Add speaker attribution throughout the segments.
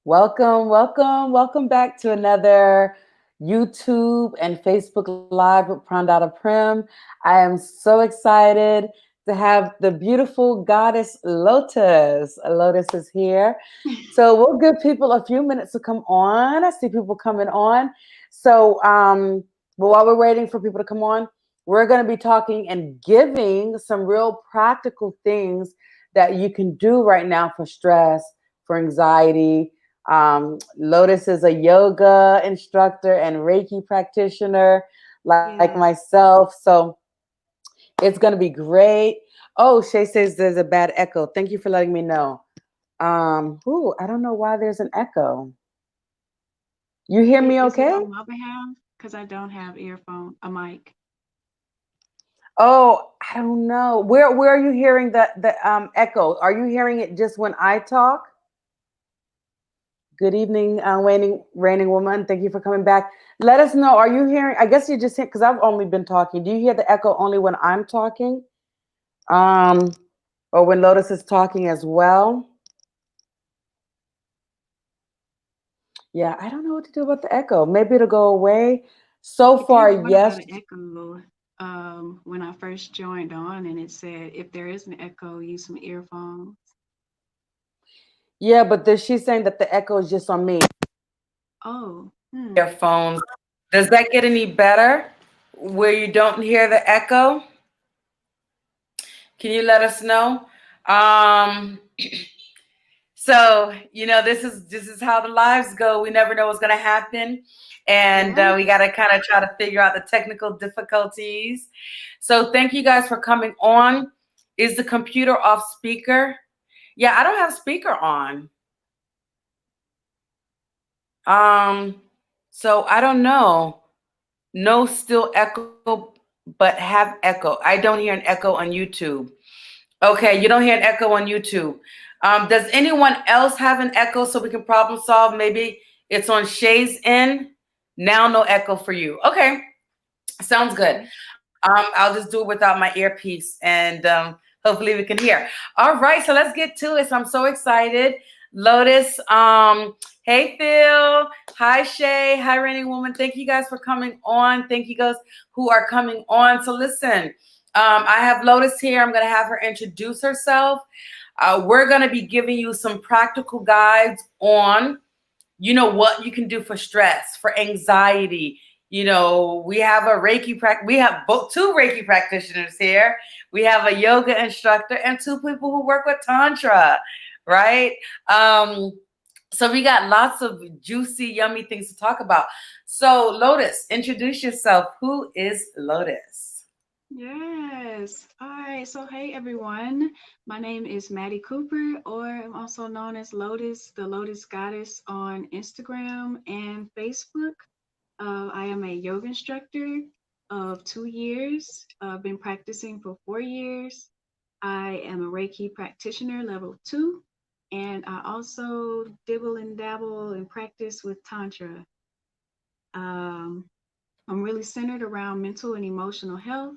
Speaker 1: Welcome back to another YouTube and Facebook Live with Prandata Prim. I am so excited to have the beautiful goddess Lotus. Lotus is here. So we'll give people a few minutes to come on. I see people coming on. So but while we're waiting for people to come on, we're going to be talking and giving some real practical things that you can do right now for stress, for anxiety. Lotus is a yoga instructor and Reiki practitioner like myself. So it's going to be great. Oh, Shay says there's a bad echo. Thank you for letting me know. I don't know why there's an echo. You hear me
Speaker 2: Is it
Speaker 1: okay?
Speaker 2: on my behalf? Because I don't have a mic.
Speaker 1: Oh, I don't know. Where are you hearing the echo? Are you hearing it just when I talk? Good evening, reigning woman. Thank you for coming back. Let us know. Are you hearing? I guess you just hit because I've only been talking. Do you hear the echo only when I'm talking, um, or when Lotus is talking as well? Yeah, I don't know what to do about the echo. Maybe it'll go away. So
Speaker 2: It did
Speaker 1: far,
Speaker 2: warn
Speaker 1: yes.
Speaker 2: about an echo when I first joined on, and it said if there is an echo, use some earphones.
Speaker 1: Yeah, but she's saying that the echo is just on me.
Speaker 2: Oh,
Speaker 1: Earphones. Does that get any better? Where you don't hear the echo? Can you let us know? Um, so this is how the lives go. We never know what's going to happen, and
Speaker 2: yeah.
Speaker 1: we got to kind of try to figure out the technical difficulties. So thank you guys for coming on. Is the computer off speaker? Yeah, I don't have speaker on. So I don't know. No still echo, but have echo. I don't hear an echo on YouTube. Okay, you don't hear an echo on YouTube. Does anyone else have an echo so we can problem solve? Maybe it's on Shay's end. Now no echo for you. Okay, sounds good.
Speaker 2: Okay.
Speaker 1: I'll just do it without my earpiece and hopefully we can hear. All right, so let's get to it. So I'm so excited. Lotus, hey Phil, hi Shay, hi Reigning Woman. Thank you guys for coming on. Thank you guys who are coming on. So listen, I have Lotus here. I'm going to have her introduce herself. We're going to be giving you some practical guides on what you can do for stress, for anxiety. We have we have both two Reiki practitioners here. We have a yoga instructor and two people who work with Tantra, right? So we got lots of juicy, yummy things to talk about. So Lotus, introduce yourself. Who is Lotus?
Speaker 2: Yes. All right. So, hey, everyone. My name is Maddi Cooper, or I'm also known as Lotus, the Lotus Goddess on Instagram and Facebook. I am a yoga instructor of 2 years. I've been practicing for 4 years. I am a Reiki practitioner level 2, and I also dibble and dabble and practice with Tantra. Um, I'm really centered around mental and emotional health,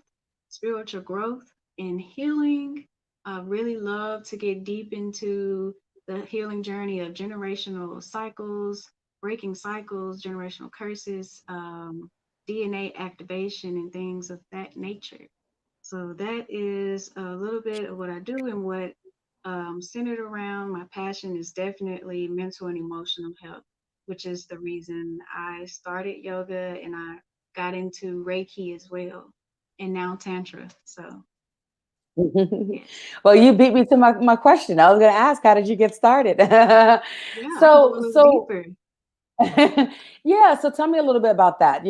Speaker 2: spiritual growth, and healing. I really love to get deep into the healing journey of generational cycles, breaking cycles, generational curses, DNA activation, and things of that nature. So that is a little bit of what I do and what centered around. My passion is definitely mental and emotional health, which is the reason I started yoga and I got into Reiki as well, and now Tantra. So, yes.
Speaker 1: Well, you beat me to my question. I was going to ask, how did you get started?
Speaker 2: Yeah, I can go a
Speaker 1: so,
Speaker 2: little
Speaker 1: so
Speaker 2: deeper.
Speaker 1: yeah. So tell me a little bit about that.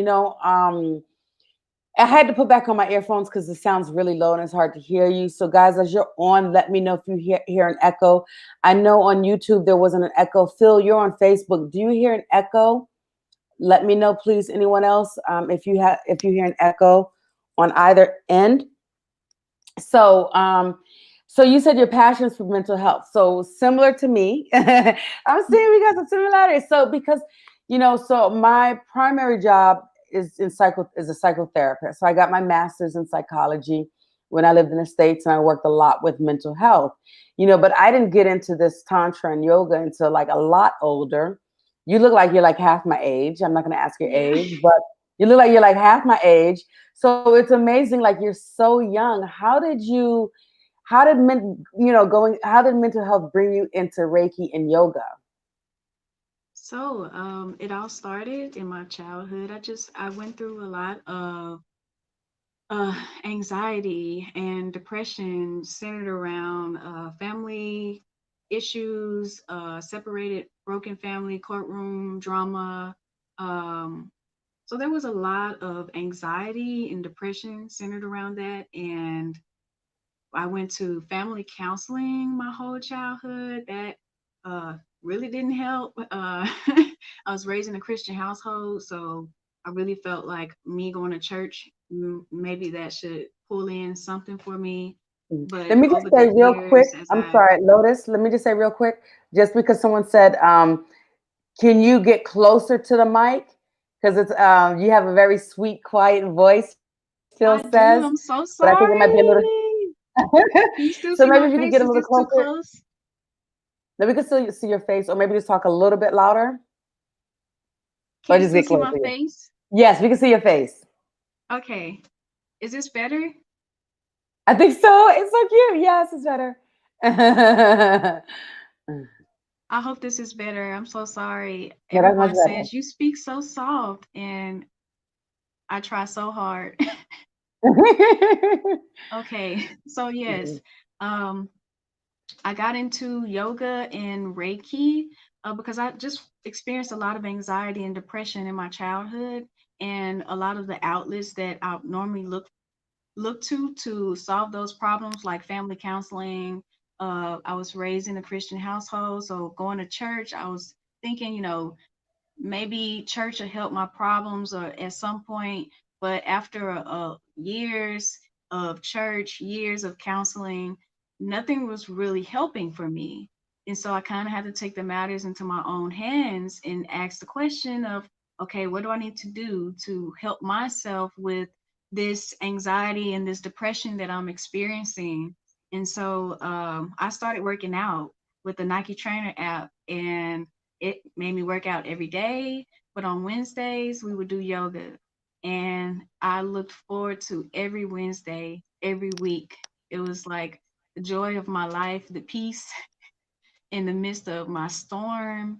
Speaker 1: I had to put back on my earphones because it sounds really low and it's hard to hear you. So, guys, as you're on, let me know if you hear an echo. I know on YouTube there wasn't an echo. Phil, you're on Facebook. Do you hear an echo? Let me know, please. Anyone else, if you hear an echo on either end. So, so you said your passion is for mental health. So similar to me, I'm seeing we got some similarities. So because so my primary job is a psychotherapist. So I got my master's in psychology. when I lived in the States, and I worked a lot with mental health. But I didn't get into this Tantra and yoga until like a lot older. You look like you're like half my age. I'm not going to ask your
Speaker 2: Yeah.
Speaker 1: age, but you look like you're like half my age. So it's amazing. Like, you're so young. How did mental health bring you into Reiki and yoga?
Speaker 2: So, it all started in my childhood. I went through a lot of anxiety and depression centered around family issues, separated, broken family, courtroom drama. Um, so there was a lot of anxiety and depression centered around that. And I went to family counseling my whole childhood. That uh, really didn't help. I was raised in a Christian household, so I really felt like me going to church, maybe that should pull in something for me.
Speaker 1: Let
Speaker 2: But
Speaker 1: me just
Speaker 2: over the
Speaker 1: say real quick.
Speaker 2: years, as
Speaker 1: I'm
Speaker 2: I
Speaker 1: sorry, Lotus. Let me just say real quick. Just because someone said, "Can you get closer to the mic?" Because it's you have a very sweet, quiet voice. Phil says,
Speaker 2: I do, I'm
Speaker 1: but I think
Speaker 2: so
Speaker 1: it might be a little.
Speaker 2: sorry.
Speaker 1: So
Speaker 2: Can you
Speaker 1: maybe
Speaker 2: still
Speaker 1: if you
Speaker 2: see
Speaker 1: could
Speaker 2: my
Speaker 1: get a little
Speaker 2: face? Is this too
Speaker 1: closer,
Speaker 2: close?
Speaker 1: then we can still see your face, or maybe just talk a little bit louder, or
Speaker 2: Can you
Speaker 1: just
Speaker 2: still
Speaker 1: get
Speaker 2: see
Speaker 1: closer.
Speaker 2: my face?
Speaker 1: Yes, we can see your face.
Speaker 2: Okay. Is this better?
Speaker 1: I think so. It's so cute. Yes, it's better. No,
Speaker 2: I hope this is better. I'm so sorry.
Speaker 1: that's much
Speaker 2: Everyone says you speak so soft, and I try so hard.
Speaker 1: better.
Speaker 2: Okay, so yes, um, I got into yoga and Reiki because I just experienced a lot of anxiety and depression in my childhood, and a lot of the outlets that I normally look to solve those problems, like family counseling. I was raised in a Christian household, so going to church, I was thinking, maybe church will help my problems or at some point. But after years of church, years of counseling, nothing was really helping for me. And so I kind of had to take the matters into my own hands and ask the question of, okay, what do I need to do to help myself with this anxiety and this depression that I'm experiencing? And so I started working out with the Nike Trainer app, and it made me work out every day. But on Wednesdays, we would do yoga. And I looked forward to every Wednesday, every week. It was like the joy of my life, the peace in the midst of my storm.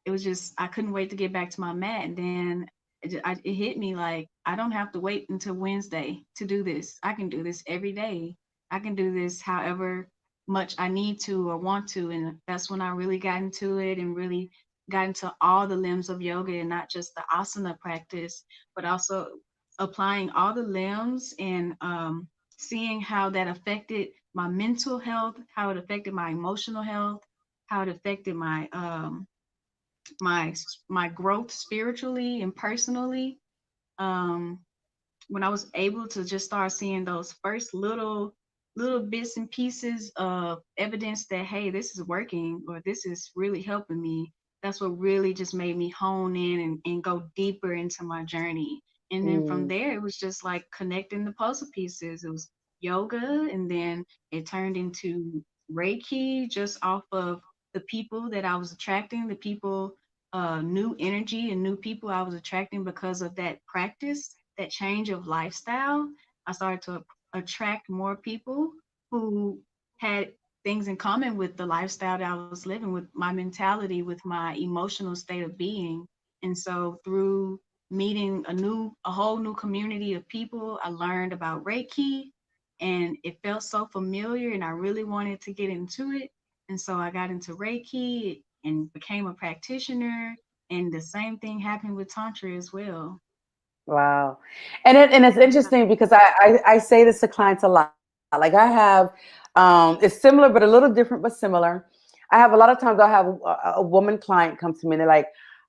Speaker 2: It was just, I couldn't wait to get back to my mat. And then it hit me like, I don't have to wait until Wednesday to do this. I can do this every day. I can do this however much I need to or want to. And that's when I really got into it and really got into all the limbs of yoga, and not just the asana practice, but also applying all the limbs and seeing how that affected my mental health, how it affected my emotional health, how it affected my my growth spiritually and personally. Um, when I was able to just start seeing those first little bits and pieces of evidence that, hey, this is working or this is really helping me, that's what really just made me hone in and go deeper into my journey. And then from
Speaker 1: Mm,
Speaker 2: there, it was just like connecting the puzzle pieces. It was yoga, and then it turned into Reiki, just off of the people that I was attracting, the people, new energy and new people I was attracting because of that practice, that change of lifestyle. I started to attract more people who had things in common with the lifestyle that I was living, with my mentality, with my emotional state of being. And so through meeting a whole new community of people, I learned about Reiki, and it felt so familiar and I really wanted to get into it. And so I got into Reiki and became a practitioner. And the same thing happened with Tantra as well.
Speaker 1: wow. And it's
Speaker 2: Yeah.
Speaker 1: interesting because I say this to clients a lot. Like, I have, it's similar but a little different but similar. I have a lot of times I'll have a woman client come to me and they're like,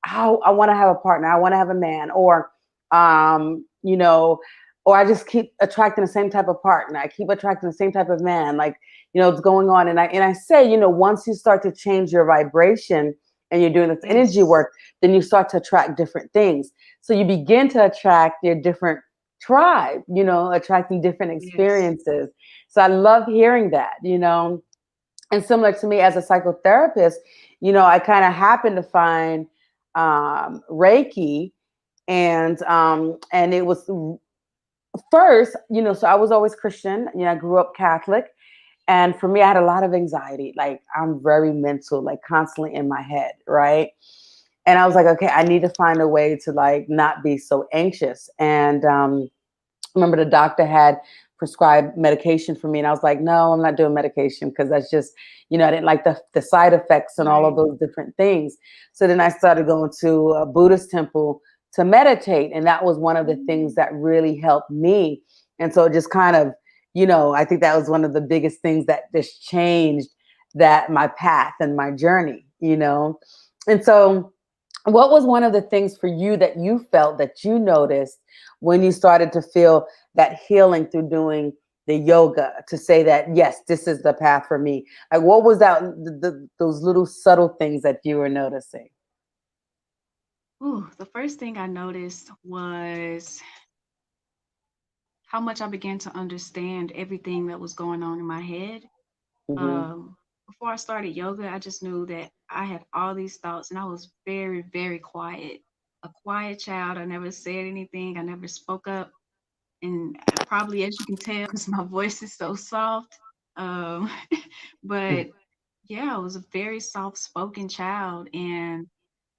Speaker 1: "Oh, I want to have a partner. I want to have a man," or um, you know, or I just keep attracting the same type of partner. I keep attracting the same type of man. Like, it's going on. And I say, once you start to change your vibration and you're doing this energy
Speaker 2: Yes.
Speaker 1: work, then you start to attract different things. So you begin to attract your different tribe, attracting different
Speaker 2: Yes.
Speaker 1: experiences. So I love hearing that, and similar to me as a psychotherapist, I kind of happened to find Reiki, and it was first, so I was always Christian. I grew up Catholic, and for me, I had a lot of anxiety. Like I'm very mental, like constantly in my head, right? And I was like, okay, I need to find a way to like not be so anxious. And remember the doctor had prescribed medication for me, and I was like, no, I'm not doing medication because that's just, I didn't like the side effects and all of
Speaker 2: Right.
Speaker 1: those different things. So then I started going to a Buddhist temple to meditate, and that was one of the things
Speaker 2: Mm.
Speaker 1: that really helped me. And so it just kind of, I think that was one of the biggest things that just changed that my path and my journey, and so what was one of the things for you that you felt that you noticed when you started to feel that healing through doing the yoga, to say that, yes, this is the path for me? Like, what was that, those little subtle things that you were noticing?
Speaker 2: Ooh, the first thing I noticed was how much I began to understand everything that was going on in my head.
Speaker 1: Mm-hmm.
Speaker 2: Before I started yoga, I just knew that I had all these thoughts and I was very, very quiet. A quiet child. I never said anything. I never spoke up. And probably, as you can tell, because my voice is so soft. Um, but yeah, I was a very soft spoken child. And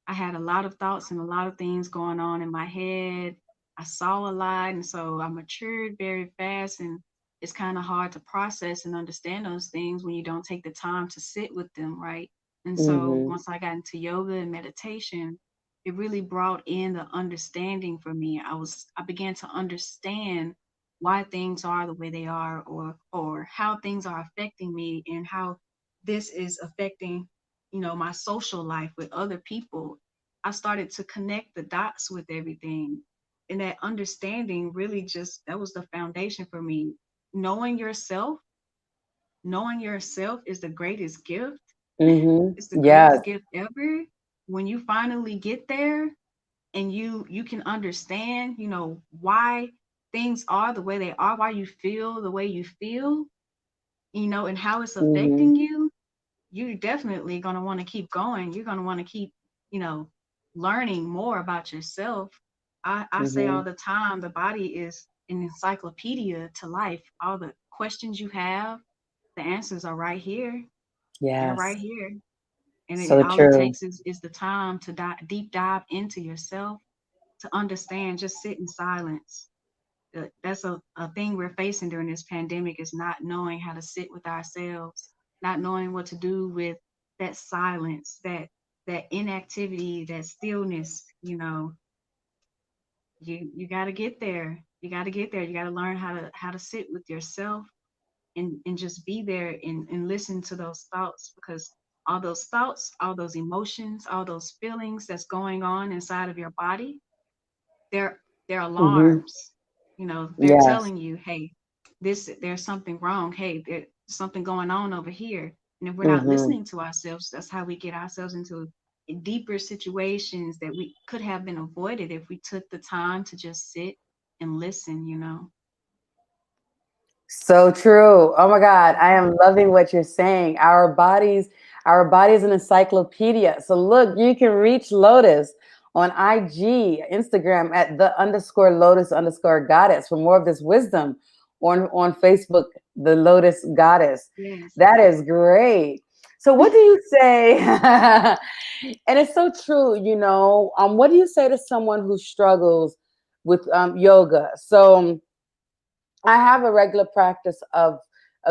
Speaker 2: I had a lot of thoughts and a lot of things going on in my head. I saw a lot, and so I matured very fast. And it's kind of hard to process and understand those things when you don't take the time to sit with them, right? And so
Speaker 1: Mm-hmm.
Speaker 2: once I got into yoga and meditation, it really brought in the understanding for me. I began to understand why things are the way they are, or how things are affecting me, and how this is affecting my social life with other people. I started to connect the dots with everything. And that understanding really just, that was the foundation for me. Knowing yourself, knowing yourself is the greatest gift. It's the
Speaker 1: Mm-hmm. Yes.
Speaker 2: greatest gift ever. When you finally get there and you can understand, why things are the way they are, why you feel the way you feel, and how it's
Speaker 1: Mm-hmm.
Speaker 2: affecting you, you're definitely going to want to keep going. You're going to want to keep, you know, learning more about yourself. I say
Speaker 1: Mm-hmm.
Speaker 2: all the time, the body is an encyclopedia to life. All the questions you have, the answers are right here. They're right
Speaker 1: Yes.
Speaker 2: here. And
Speaker 1: So
Speaker 2: all it
Speaker 1: true.
Speaker 2: takes is the time to deep dive into yourself to understand, just sit in silence. That's a thing we're facing during this pandemic, is not knowing how to sit with ourselves, not knowing what to do with that silence, that inactivity, that stillness. You got to get there. You got to get there. You got to learn how to sit with yourself, and just be there, and listen to those thoughts, because all those thoughts, all those emotions, all those feelings that's going on inside of your body, they're
Speaker 1: Mm-hmm.
Speaker 2: alarms. They're
Speaker 1: Yes.
Speaker 2: telling you, hey, there's something wrong. Hey, there's something going on over here. And if we're not
Speaker 1: Mm-hmm.
Speaker 2: listening to ourselves, that's how we get ourselves into deeper situations that we could have been avoided if we took the time to just sit and listen.
Speaker 1: So true. Oh my God, I
Speaker 2: Mhm.
Speaker 1: am loving what you're saying. Our bodies an encyclopedia. So look, you can reach Lotus on IG, Instagram at _Lotus_goddess for more of this wisdom. On Facebook, the Lotus Goddess.
Speaker 2: Yes.
Speaker 1: That is great. So what do you say? And it's so true, what do you say to someone who struggles with yoga? So I have a regular practice of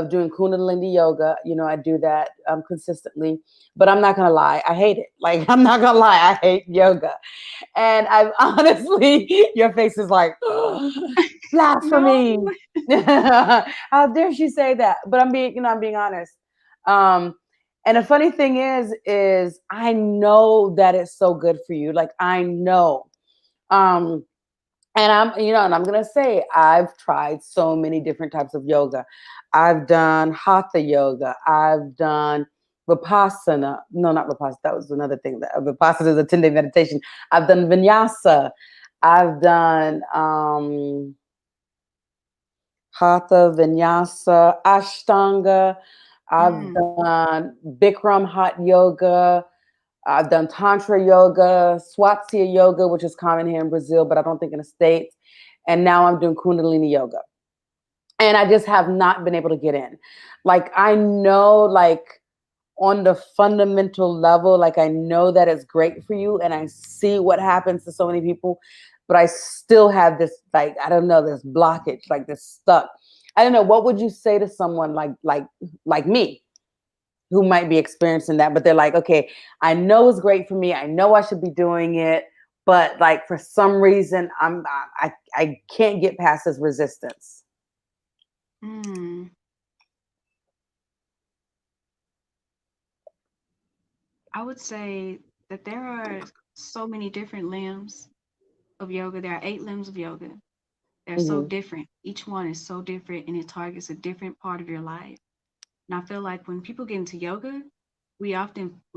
Speaker 1: doing Kundalini yoga. I do that consistently, but I'm not gonna lie, I hate it. Like I'm not gonna lie, I hate yoga. And I've honestly, your face is like
Speaker 2: No.
Speaker 1: blasphemy. How dare she say that? But I'm being honest. Um, and the funny thing is I know that it's so good for you. Like I know. Um, and I'm gonna say I've tried so many different types of yoga. I've done hatha yoga. I've done vipassana. No, not vipassana. That was another thing. Vipassana is a 10-day meditation. I've done vinyasa. I've done Hatha, Vinyasa, Ashtanga. I've
Speaker 2: Mm.
Speaker 1: done Bikram hot yoga. I've done Tantra yoga, Swatia yoga, which is common here in Brazil, but I don't think in the States. And now I'm doing Kundalini yoga. And I just have not been able to get in. Like, I know, like, on the fundamental level, like, I know that it's great for you, and I see what happens to so many people, but I still have this, like, I don't know, this blockage, like this stuck. I don't know. What would you say to someone like me, who might be experiencing that, but they're like, okay, I know it's great for me. I know I should be doing it, but like for some reason, I can't get past this resistance.
Speaker 2: Mm. I would say that there are so many different limbs of yoga. There are 8 limbs of yoga. They're so
Speaker 1: Hmm.
Speaker 2: different. Each one is so different and it targets a different part of your life. And I feel like when people get into yoga, we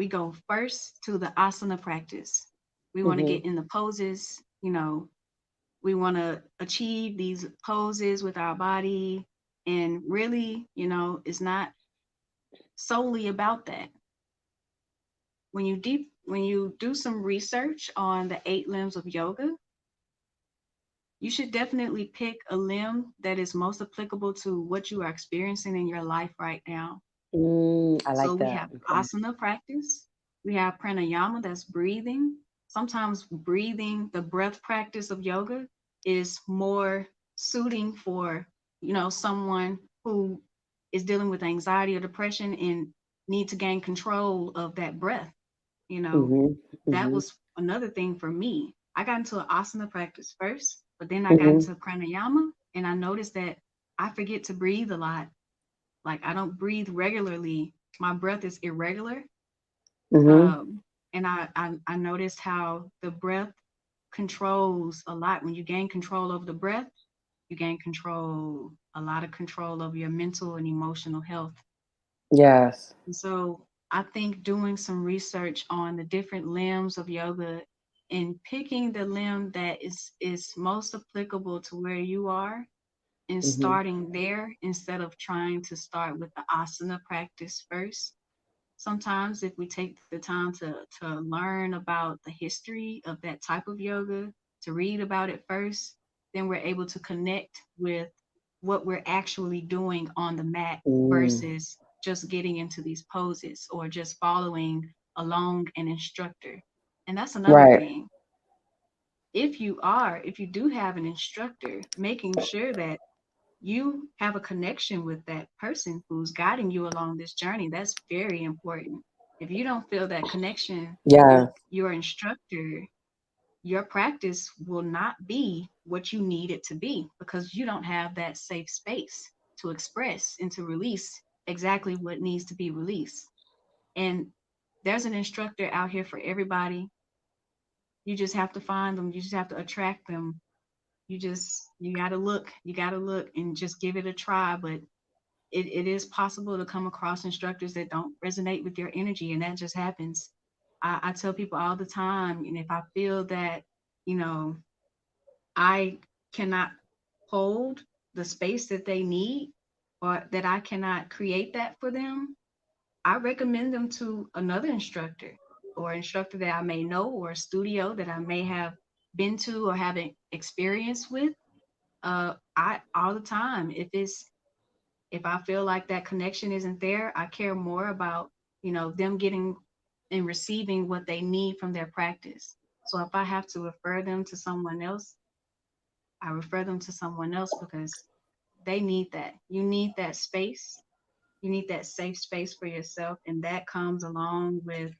Speaker 2: go first to the asana practice. We want to
Speaker 1: Hmm.
Speaker 2: get in the poses, we want to achieve these poses with our body. And really, it's not solely about that. When you do some research on the 8 limbs of yoga, you should definitely pick a limb that is most applicable to what you are experiencing in your life right now.
Speaker 1: I
Speaker 2: So
Speaker 1: like
Speaker 2: we
Speaker 1: that.
Speaker 2: have
Speaker 1: Okay.
Speaker 2: asana practice, we have pranayama, that's breathing. Sometimes breathing, the breath practice of yoga is more suiting for, someone who is dealing with anxiety or depression and need to gain control of that breath. You know,
Speaker 1: Hmm.
Speaker 2: that
Speaker 1: Hmm.
Speaker 2: was another thing for me. I got into an asana practice first, but then I got
Speaker 1: Hmm.
Speaker 2: into pranayama and I noticed that I forget to breathe a lot. Like I don't breathe regularly. My breath is irregular.
Speaker 1: Hmm.
Speaker 2: Um, and I noticed how the breath controls a lot. When you gain control over the breath, you gain a lot of control over your mental and emotional health.
Speaker 1: Yes.
Speaker 2: And so I think doing some research on the different limbs of yoga and picking the limb that is most applicable to where you are and
Speaker 1: Hmm.
Speaker 2: starting there instead of trying to start with the asana practice first. Sometimes if we take the time to learn about the history of that type of yoga, to read about it first, then we're able to connect with what we're actually doing on the mat
Speaker 1: Mm.
Speaker 2: versus just getting into these poses or just following along an instructor. And that's another
Speaker 1: Right.
Speaker 2: thing. If you do have an instructor, making sure that you have a connection with that person who's guiding you along this journey. That's very important. If you don't feel that connection
Speaker 1: Yeah.
Speaker 2: with your instructor, your practice will not be what you need it to be because you don't have that safe space to express and to release exactly what needs to be released. And there's an instructor out here for everybody. You just have to find them, you just have to attract them. You got to look and just give it a try. But it is possible to come across instructors that don't resonate with your energy, and that just happens. I tell people all the time, and if I feel that, you know, I cannot hold the space that they need or that I cannot create that for them, I recommend them to another instructor or instructor that I may know or a studio that I may have been to or having experience with. I all the time, if I feel like that connection isn't there, I care more about, them getting and receiving what they need from their practice. So if I have to refer them to someone else, I refer them to someone else because they need that. You need that space. You need that safe space for yourself. And that comes along with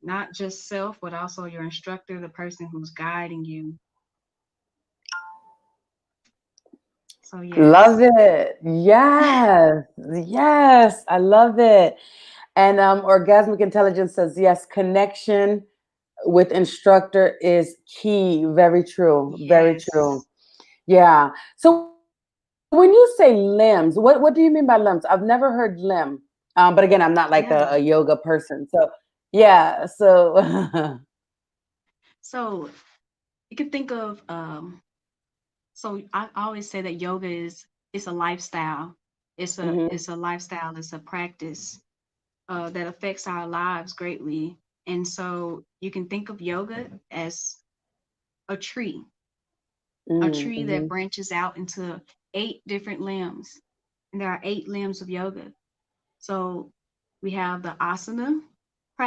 Speaker 2: not just self, but also your instructor, the person who's guiding you. So,
Speaker 1: Love
Speaker 2: yes.
Speaker 1: it. Yes. Yes. I love it. And orgasmic intelligence says yes, connection with instructor is key. Very true. Very true.
Speaker 2: Yes.
Speaker 1: Yeah. So when you say limbs, what do you mean by limbs? I've never heard limb. But again, I'm not like
Speaker 2: Yeah.
Speaker 1: a yoga person. So yeah. So
Speaker 2: So you can think of, so I always say that yoga is it's a lifestyle.
Speaker 1: Mm-hmm.
Speaker 2: It's a lifestyle. It's a practice that affects our lives greatly. And so you can think of yoga as a tree, a tree that
Speaker 1: Mm-hmm.
Speaker 2: branches out into 8 different limbs. And there are 8 limbs of yoga. So we have the asana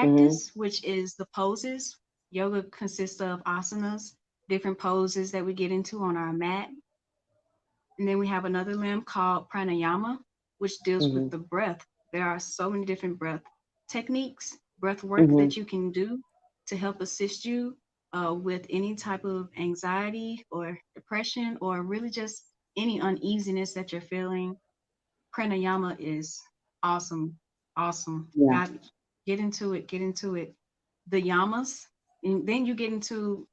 Speaker 1: Mm-hmm.
Speaker 2: practice, which is the poses. Yoga consists of asanas, different poses that we get into on our mat. And then we have another limb called pranayama, which deals with
Speaker 1: Mm-hmm.
Speaker 2: the breath. There are so many different breath techniques, breath work
Speaker 1: Mm-hmm.
Speaker 2: that you can do to help assist you with any type of anxiety or depression, or really just any uneasiness that you're feeling. Pranayama is awesome, awesome.
Speaker 1: Yeah.
Speaker 2: God, get into it, get into it. The yamas, and then you get into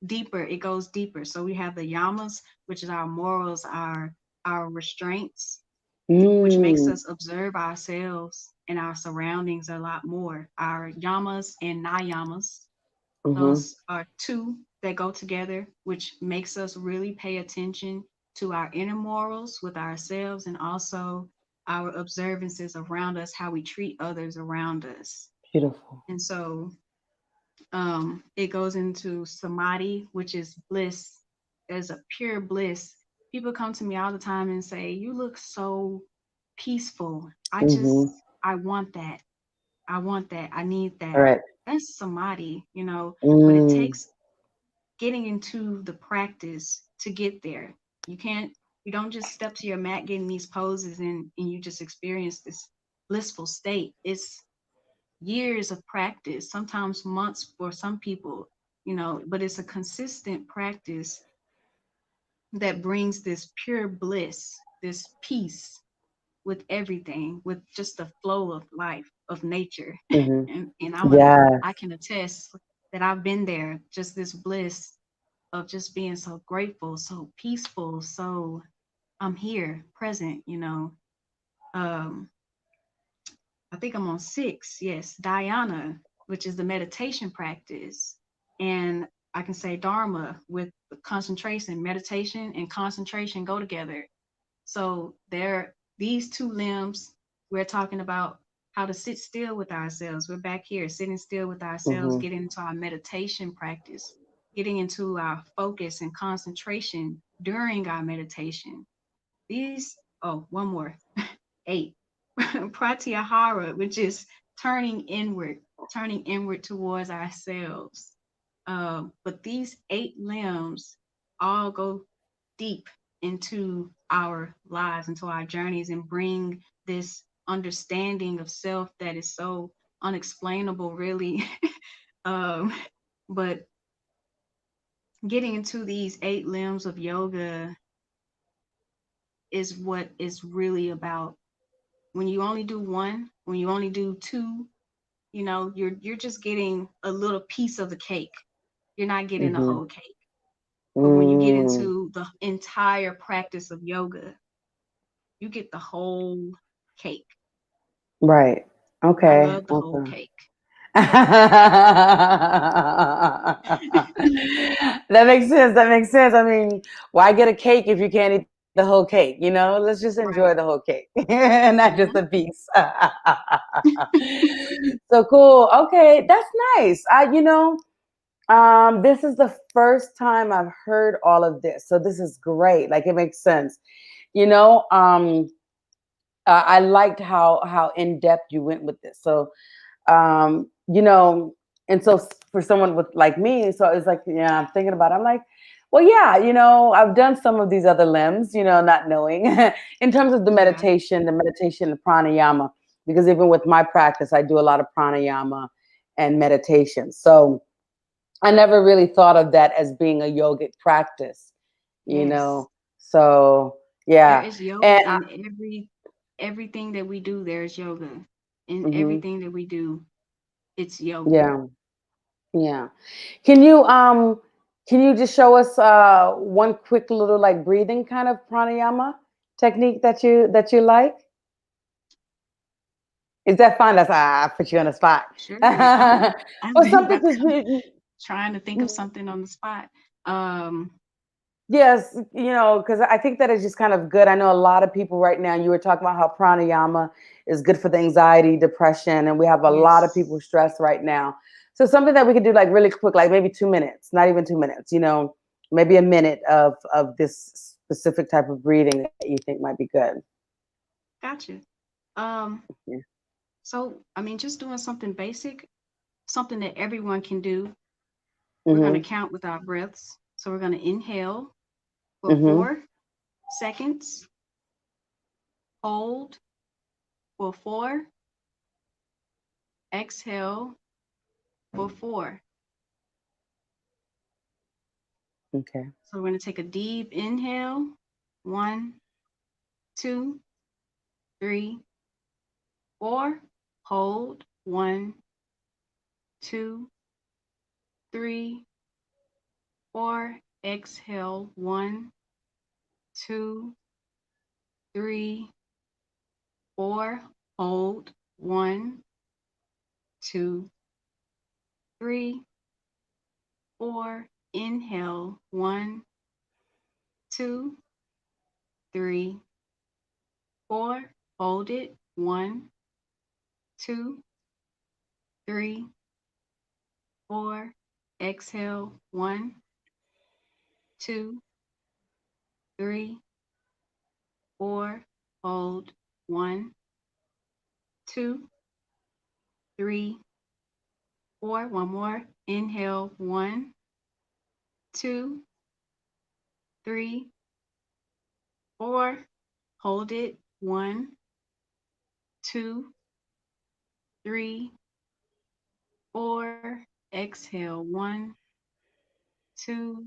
Speaker 2: deeper. It goes deeper. So we have the yamas, which is our morals, our restraints, which makes
Speaker 1: Mm.
Speaker 2: us observe ourselves and our surroundings a lot more. Our yamas and nayamas,
Speaker 1: Mm-hmm.
Speaker 2: those are two that go together, which makes us really pay attention to our inner morals with ourselves and also our observances around us, how we treat others around us.
Speaker 1: Beautiful.
Speaker 2: And so it goes into samadhi, which is bliss. There's a pure bliss. People come to me all the time and say, "You look so peaceful.
Speaker 1: Mm-hmm.
Speaker 2: I want that. I want that. I need
Speaker 1: All
Speaker 2: that."
Speaker 1: right.
Speaker 2: That's samadhi, but it
Speaker 1: Mm.
Speaker 2: takes getting into the practice to get there. You can't, you don't just step to your mat getting these poses and you just experience this blissful state. It's years of practice, sometimes months for some people, but it's a consistent practice that brings this pure bliss, this peace with everything, with just the flow of life, of nature.
Speaker 1: Mm-hmm.
Speaker 2: And
Speaker 1: Yes.
Speaker 2: I can attest that I've been there, just this bliss of just being so grateful, so peaceful, so I'm here, present. Um, I think I'm on 6. Yes, Dhyana, which is the meditation practice. And I can say Dharma with concentration. Meditation and concentration go together. So there, these two limbs, we're talking about how to sit still with ourselves. We're back here sitting still with ourselves,
Speaker 1: Mm-hmm.
Speaker 2: getting into our meditation practice, getting into our focus and concentration during our meditation. These, oh, one more, 8. Pratyahara, which is turning inward towards ourselves. But these 8 limbs all go deep into our lives, into our journeys, and bring this understanding of self that is so unexplainable, really. um, but getting into these 8 limbs of yoga is what it's really about. When you only do one, when you only do two, you're just getting a little piece of the cake. You're not getting the
Speaker 1: Mm-hmm.
Speaker 2: whole cake. But when you get
Speaker 1: Mm.
Speaker 2: into the entire practice of yoga, you get the whole cake.
Speaker 1: Right.
Speaker 2: I
Speaker 1: Okay.
Speaker 2: love the whole
Speaker 1: Okay.
Speaker 2: cake.
Speaker 1: That makes sense. That makes sense. I mean, why get a cake if you can't eat the whole cake? Let's just enjoy the
Speaker 2: Right.
Speaker 1: whole cake, not just a
Speaker 2: Mhm.
Speaker 1: piece. So cool. Okay, that's nice. This is the first time I've heard all of this, so this is great. Like it makes sense. You know, um, I liked how in depth you went with this. So um, you know, and so for someone with like me, so it's like, yeah, I'm thinking about it. I'm like, well, yeah, I've done some of these other limbs, not knowing in terms of
Speaker 2: Yeah.
Speaker 1: the meditation, the pranayama, because even with my practice, I do a lot of pranayama and meditation. So I never really thought of that as being a yogic practice, you
Speaker 2: Yes.
Speaker 1: know. So
Speaker 2: There
Speaker 1: yeah,
Speaker 2: is yoga
Speaker 1: and
Speaker 2: in everything that we do. There's yoga in
Speaker 1: mhm,
Speaker 2: everything that we do. It's yoga.
Speaker 1: yeah. Yeah. Can you um can you just show us one quick little like breathing kind of pranayama technique that you like? Is that fine? That's I put you on the spot.
Speaker 2: Sure. I'm
Speaker 1: Or something
Speaker 2: about to
Speaker 1: because
Speaker 2: come trying to think of something on the spot. Um,
Speaker 1: Yes, because I think that is just kind of good. I know a lot of people right now, you were talking about how pranayama is good for the anxiety, depression, and we have a lot of
Speaker 2: Yes.
Speaker 1: people stressed right now. So something that we could do like really quick, like maybe 2 minutes, not even 2 minutes, maybe a minute of this specific type of breathing that you think might be good.
Speaker 2: Gotcha. Um,
Speaker 1: Yeah.
Speaker 2: so I mean, just doing something basic, something that everyone can do. We're going to
Speaker 1: Mm-hmm.
Speaker 2: count with our breaths. So we're going to inhale for
Speaker 1: Mm-hmm.
Speaker 2: 4 seconds, hold for 4, exhale for 4.
Speaker 1: Okay.
Speaker 2: So we're going to take a deep inhale. 1, 2, 3, 4. Hold. 1, 2, 3, 4. Exhale. 1, 2, 3, 4. Hold. 1, 2, 3, 4. Inhale. 1, 2, 3, 4. Hold it. 1, 2, 3, 4. Exhale. 1, 2, 3, 4. Hold. 1, 2, 3, 4. One more. Inhale. 1, 2, 3, 4. Hold it. 1, 2, 3, 4. Exhale. 1, 2,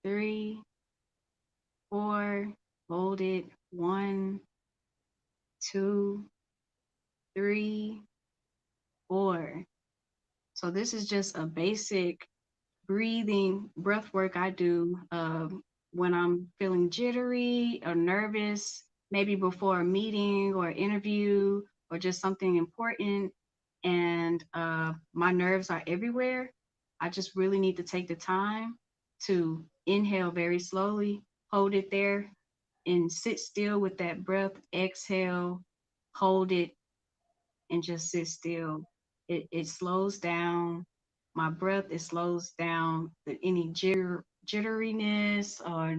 Speaker 2: 3, 4. Hold it. 1, 2, 3, 4. So this is just a basic breathing breath work I do when I'm feeling jittery or nervous, maybe before a meeting or interview or just something important, and my nerves are everywhere. I just really need to take the time to inhale very slowly, hold it there, and sit still with that breath. Exhale, hold it, and just sit still. It slows down my breath. It slows down any jitteriness or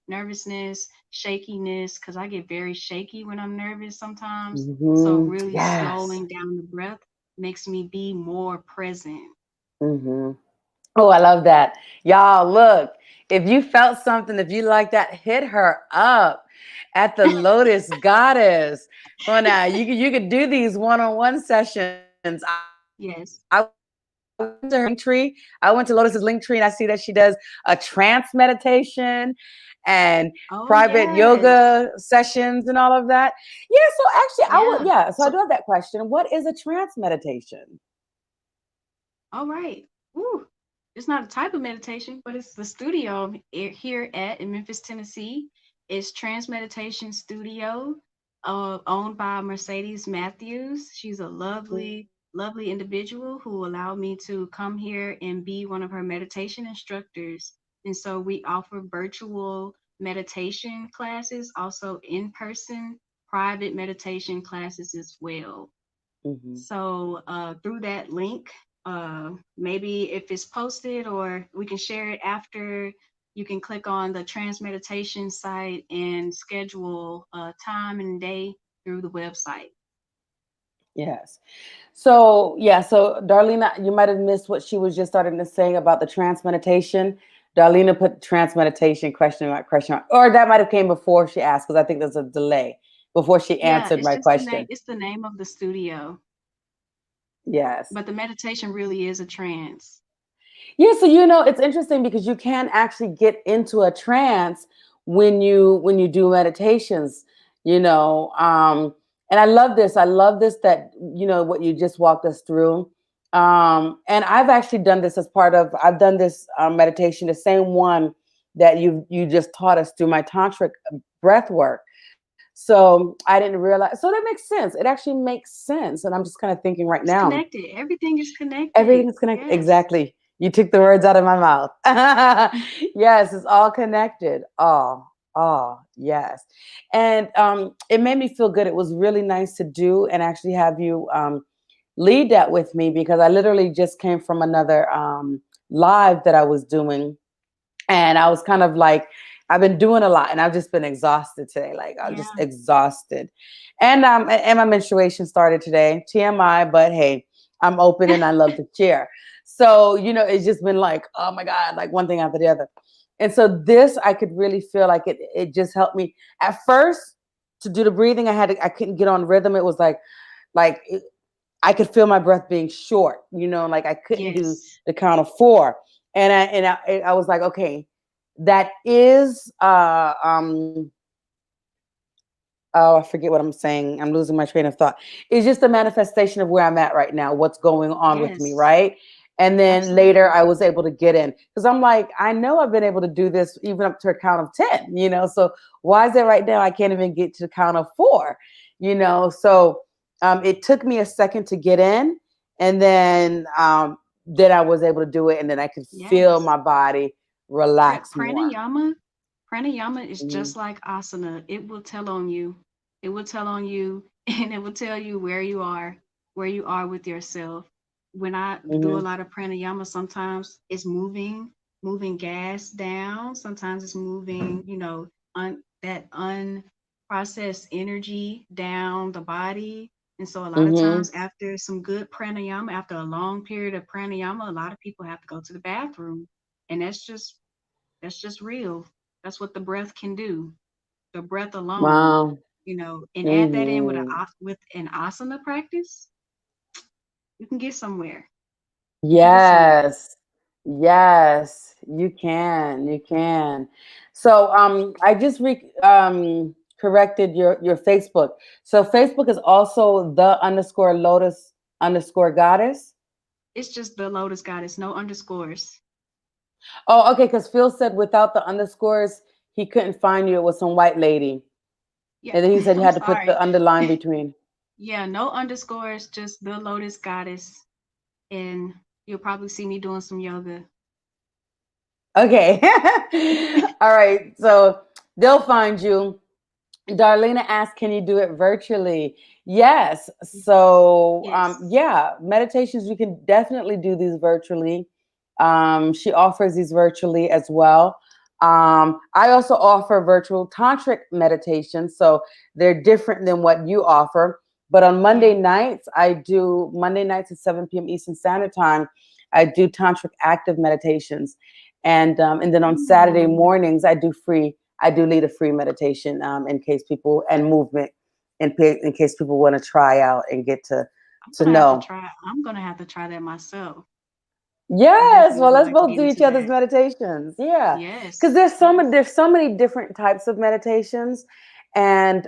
Speaker 2: nervousness, shakiness, because I get very shaky when I'm nervous sometimes. So
Speaker 1: Mm-hmm.
Speaker 2: really
Speaker 1: Yes.
Speaker 2: slowing down the breath makes me be more present.
Speaker 1: Mm-hmm. Oh, I love that. Y'all, look, if you felt something, if you like that, hit her up at the Lotus Goddess. Well, now you could do these one-on-one sessions.
Speaker 2: Yes.
Speaker 1: I went to her link tree. I went to Lotus's link tree and I see that she does a trance meditation and
Speaker 2: Oh
Speaker 1: private
Speaker 2: yes.
Speaker 1: yoga sessions and all of that. Yeah, so actually I would
Speaker 2: Yeah.
Speaker 1: yeah, so I
Speaker 2: So
Speaker 1: do have that question. What is a trance meditation?
Speaker 2: all right. Woo. It's not a type of meditation, but it's the studio here at in Memphis, Tennessee. It's Trans Meditation Studio, owned by Mercedes Matthews. She's a lovely, lovely individual who allowed me to come here and be one of her meditation instructors. And so we offer virtual meditation classes, also in person private meditation classes as well.
Speaker 1: Mm-hmm.
Speaker 2: So through that link, maybe if it's posted or we can share it after, you can click on the Trans Meditation site and schedule a time and day through the website.
Speaker 1: Yes. So yeah, so Darlena, you might have missed what she was just starting to say about the trance meditation. Darlena put trance meditation question mark, or that might have came before she asked because I think there's a delay before she
Speaker 2: Yeah,
Speaker 1: answered
Speaker 2: it's
Speaker 1: my
Speaker 2: just the name.
Speaker 1: question.
Speaker 2: It's the name of the studio,
Speaker 1: Yes.
Speaker 2: but the meditation really is a trance.
Speaker 1: Yeah, so it's interesting because you can actually get into a trance when you do meditations, you know. And I love this. I love this that what you just walked us through. And I've actually done this as part of I've done this meditation, the same one that you just taught us through my tantric breath work. So I didn't realize. So that makes sense. It actually makes sense. And I'm just kind of thinking right
Speaker 2: It's
Speaker 1: now,
Speaker 2: connected. Everything is connected.
Speaker 1: everything is connected.
Speaker 2: Yes.
Speaker 1: Exactly. You took the words out of my mouth. Yes, it's all connected. Yes. And it made me feel good. It was really nice to do and actually have you lead that with me, because I literally just came from another live that I was doing. And I was kind of like, I've been doing a lot and I've just been exhausted today. Like I'm just
Speaker 2: Yeah.
Speaker 1: exhausted. And my menstruation started today. TMI, but hey, I'm open and I love to share. So, it's just been like, oh my God, like one thing after the other. And so this, I could really feel like it just helped me. At first, to do the breathing, I couldn't get on rhythm. It was like I could feel my breath being short, like I couldn't do
Speaker 2: Yes.
Speaker 1: the count of four. And I was like, okay, that is oh, I forget what I'm saying. I'm losing my train of thought. It's just a manifestation of where I'm at right now, what's going on with me,
Speaker 2: Yes.
Speaker 1: right? And then later
Speaker 2: Absolutely.
Speaker 1: I was able to get in, because I'm like, I know I've been able to do this even up to a count of 10, so why is it right now I can't even get to the count of four, So it took me a second to get in, and then I was able to do it, and then I could feel
Speaker 2: Yes.
Speaker 1: my body relax more.
Speaker 2: Pranayama. Pranayama is
Speaker 1: Mhm.
Speaker 2: just like asana. It will tell on you. It will tell on you, and it will tell you where you are with yourself. When I do a
Speaker 1: Mhm.
Speaker 2: lot of pranayama, sometimes it's moving gas down. Sometimes it's moving, that unprocessed energy down the body. And so a lot of
Speaker 1: Mhm.
Speaker 2: times after some good pranayama, after a long period of pranayama, a lot of people have to go to the bathroom. And that's just real. That's what the breath can do. The breath alone,
Speaker 1: Wow.
Speaker 2: and add that in with
Speaker 1: Mhm.
Speaker 2: with an asana practice, you can get somewhere. You can get somewhere.
Speaker 1: Yes. Yes, you can. You can. So I just corrected your Facebook. So Facebook is also the underscore Lotus underscore goddess.
Speaker 2: It's just the Lotus Goddess, no underscores.
Speaker 1: Oh, okay, because Phil said without the underscores, he couldn't find you. It was some white lady.
Speaker 2: Yeah,
Speaker 1: And then he said you
Speaker 2: I'm
Speaker 1: had to put
Speaker 2: sorry.
Speaker 1: the underline between.
Speaker 2: Yeah, no underscores, just the Lotus Goddess, and you'll probably see me doing some yoga.
Speaker 1: Okay. All right. So they'll find you. Darlena asked, can you do it virtually? Yes. So,
Speaker 2: Yes.
Speaker 1: yeah, meditations, you can definitely do these virtually. She offers these virtually as well. I also offer virtual tantric meditations. So they're different than what you offer. But on
Speaker 2: Yeah.
Speaker 1: Monday nights at 7 p.m. Eastern Standard Time, I do tantric active meditations. And then on Saturday
Speaker 2: Mm.
Speaker 1: mornings, I do lead a free meditation in case people and movement in case people want to try out and get to know.
Speaker 2: I'm gonna have to try that myself. I
Speaker 1: Yes,
Speaker 2: definitely
Speaker 1: well,
Speaker 2: would
Speaker 1: let's
Speaker 2: like to
Speaker 1: both
Speaker 2: get
Speaker 1: do each
Speaker 2: into
Speaker 1: other's
Speaker 2: that.
Speaker 1: meditations. Yeah, because
Speaker 2: Yes. Yes.
Speaker 1: there's so many different types of meditations, and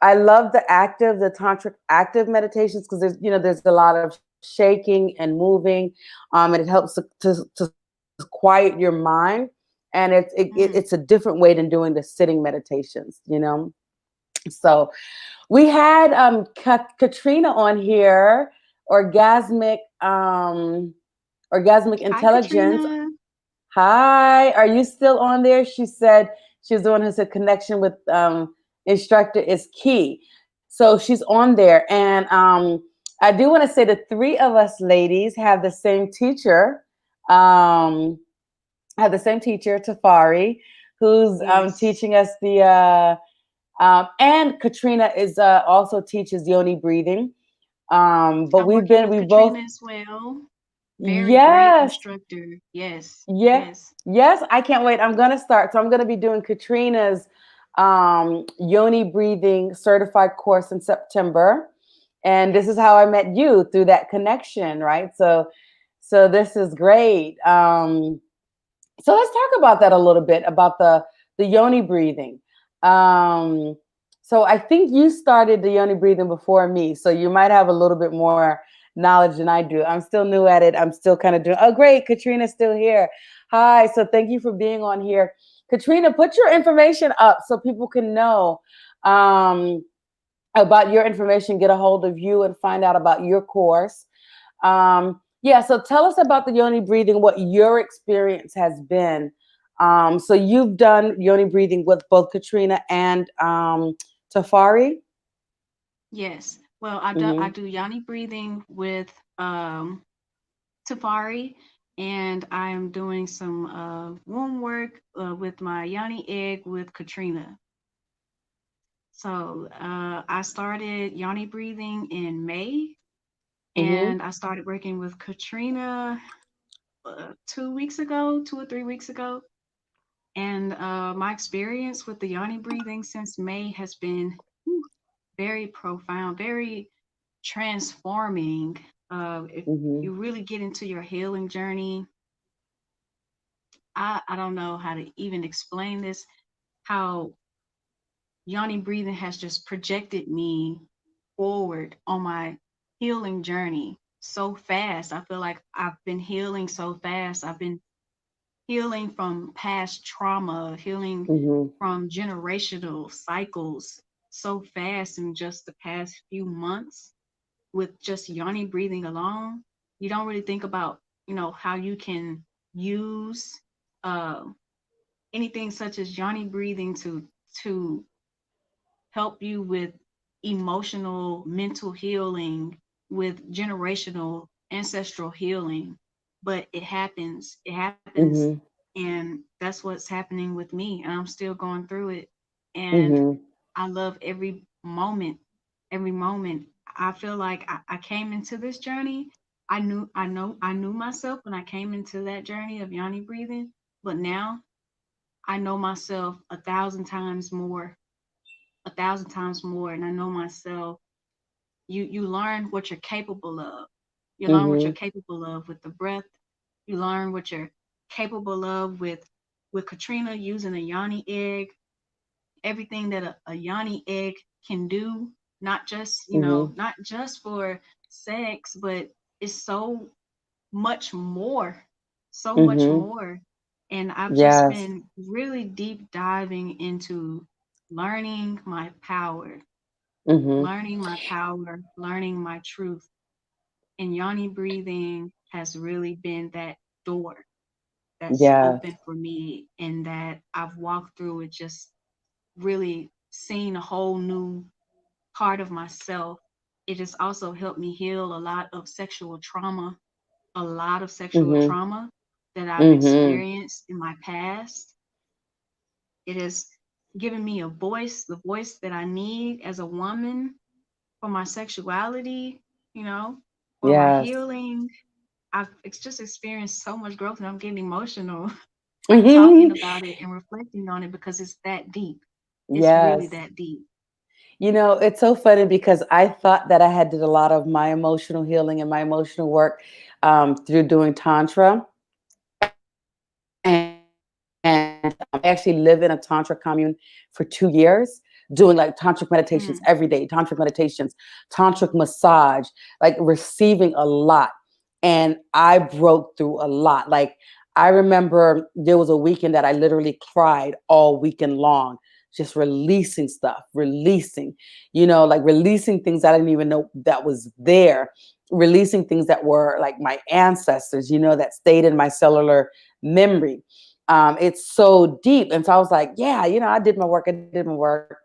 Speaker 1: I love the tantric active meditations, because there's a lot of shaking and moving, and it helps to quiet your mind, and
Speaker 2: Mm.
Speaker 1: it's a different way than doing the sitting meditations. So we had Katrina on here, orgasmic orgasmic
Speaker 2: Hi,
Speaker 1: intelligence.
Speaker 2: Katrina.
Speaker 1: Hi, are you still on there? She said she's doing her connection with instructor is key. So she's on there. And I do want to say the three of us ladies have the same teacher. Have the same teacher, Tafari, who's
Speaker 2: Yes.
Speaker 1: teaching us and Katrina is also teaches Yoni breathing. But
Speaker 2: I'm working with
Speaker 1: we both,
Speaker 2: Katrina as well. Very great
Speaker 1: yes,
Speaker 2: instructor. Yes.
Speaker 1: yeah,
Speaker 2: Yes.
Speaker 1: yes, I can't wait. I'm gonna start. So I'm gonna be doing Katrina's Yoni breathing certified course in September. And this is how
Speaker 2: Yes.
Speaker 1: I met you, through that connection, right? So this is great. So let's talk about that a little bit, about the Yoni breathing. Um, so I think you started the Yoni breathing before me, so you might have a little bit more knowledge than I do. I'm still new at it. I'm still kind of doing. Oh, great, Katrina's still here. Hi. So thank you for being on here, Katrina. Put your information up so people can know about your information, get a hold of you, and find out about your course. Yeah, so tell us about the yoni breathing, what your experience has been. So you've done yoni breathing with both Katrina and Tafari.
Speaker 2: Yes. Well, I do Yoni breathing with Tafari, and I am doing some womb work with my Yoni egg with Katrina. So I started Yoni breathing in May,
Speaker 1: Mm-hmm.
Speaker 2: and I started working with Katrina 2 weeks ago, 2 or 3 weeks ago. And my experience with the Yoni breathing since May has been whew, very profound, very transforming. If
Speaker 1: Mm-hmm.
Speaker 2: you really get into your healing journey, I don't know how to even explain this, how Yoni breathing has just projected me forward on my healing journey so fast. I feel like I've been healing so fast. I've been healing from past trauma, healing
Speaker 1: Mm-hmm.
Speaker 2: from generational cycles so fast in just the past few months with just Yoni breathing alone. You don't really think about, how you can use uh, anything such as Yoni breathing to help you with emotional, mental healing, with generational, ancestral healing. But it happens. It happens.
Speaker 1: Mm-hmm.
Speaker 2: And that's what's happening with me. And I'm still going through it. And
Speaker 1: Mm-hmm.
Speaker 2: I love every moment. Every moment. I feel like I came into this journey. I knew myself when I came into that journey of Yoni breathing. But now I know myself 1,000 times more, 1,000 times more. And I know myself. You learn what you're capable of. You learn what you're
Speaker 1: Mm-hmm.
Speaker 2: capable of with the breath. You learn what you're capable of with Katrina using a Yoni egg. Everything that a Yoni egg can do, not just
Speaker 1: Mm-hmm.
Speaker 2: not just for sex, but it's much more, so much
Speaker 1: Mm-hmm.
Speaker 2: more. And I've just
Speaker 1: Yes.
Speaker 2: been really deep diving into learning my power,
Speaker 1: Mm-hmm.
Speaker 2: learning my truth. And Yoni breathing has really been that door that's
Speaker 1: Yes.
Speaker 2: open for me, and that I've walked through it, just really seeing a whole new part of myself. It has also helped me heal a lot of sexual trauma, a lot of sexual
Speaker 1: Mm-hmm.
Speaker 2: trauma that I've
Speaker 1: Mm-hmm.
Speaker 2: experienced in my past. It has given me the voice that I need as a woman for my sexuality, you know, for my
Speaker 1: Yes.
Speaker 2: healing. I've just experienced so much growth, and I'm getting emotional talking
Speaker 1: Mm-hmm.
Speaker 2: about it and reflecting on it because it's that deep. It's really
Speaker 1: Yes.
Speaker 2: that deep.
Speaker 1: It's so funny because I thought that I had did a lot of my emotional healing and my emotional work through doing Tantra. And I actually live in a Tantra commune for 2 years, doing like tantric meditations
Speaker 2: Mm,
Speaker 1: every day, tantric meditations, tantric massage, like receiving a lot. And I broke through a lot. Like I remember there was a weekend that I literally cried all weekend long, just releasing stuff, like releasing things I didn't even know that was there, releasing things that were like my ancestors, that stayed in my cellular memory. It's so deep. And so I was like, yeah, I did my work. I did my work.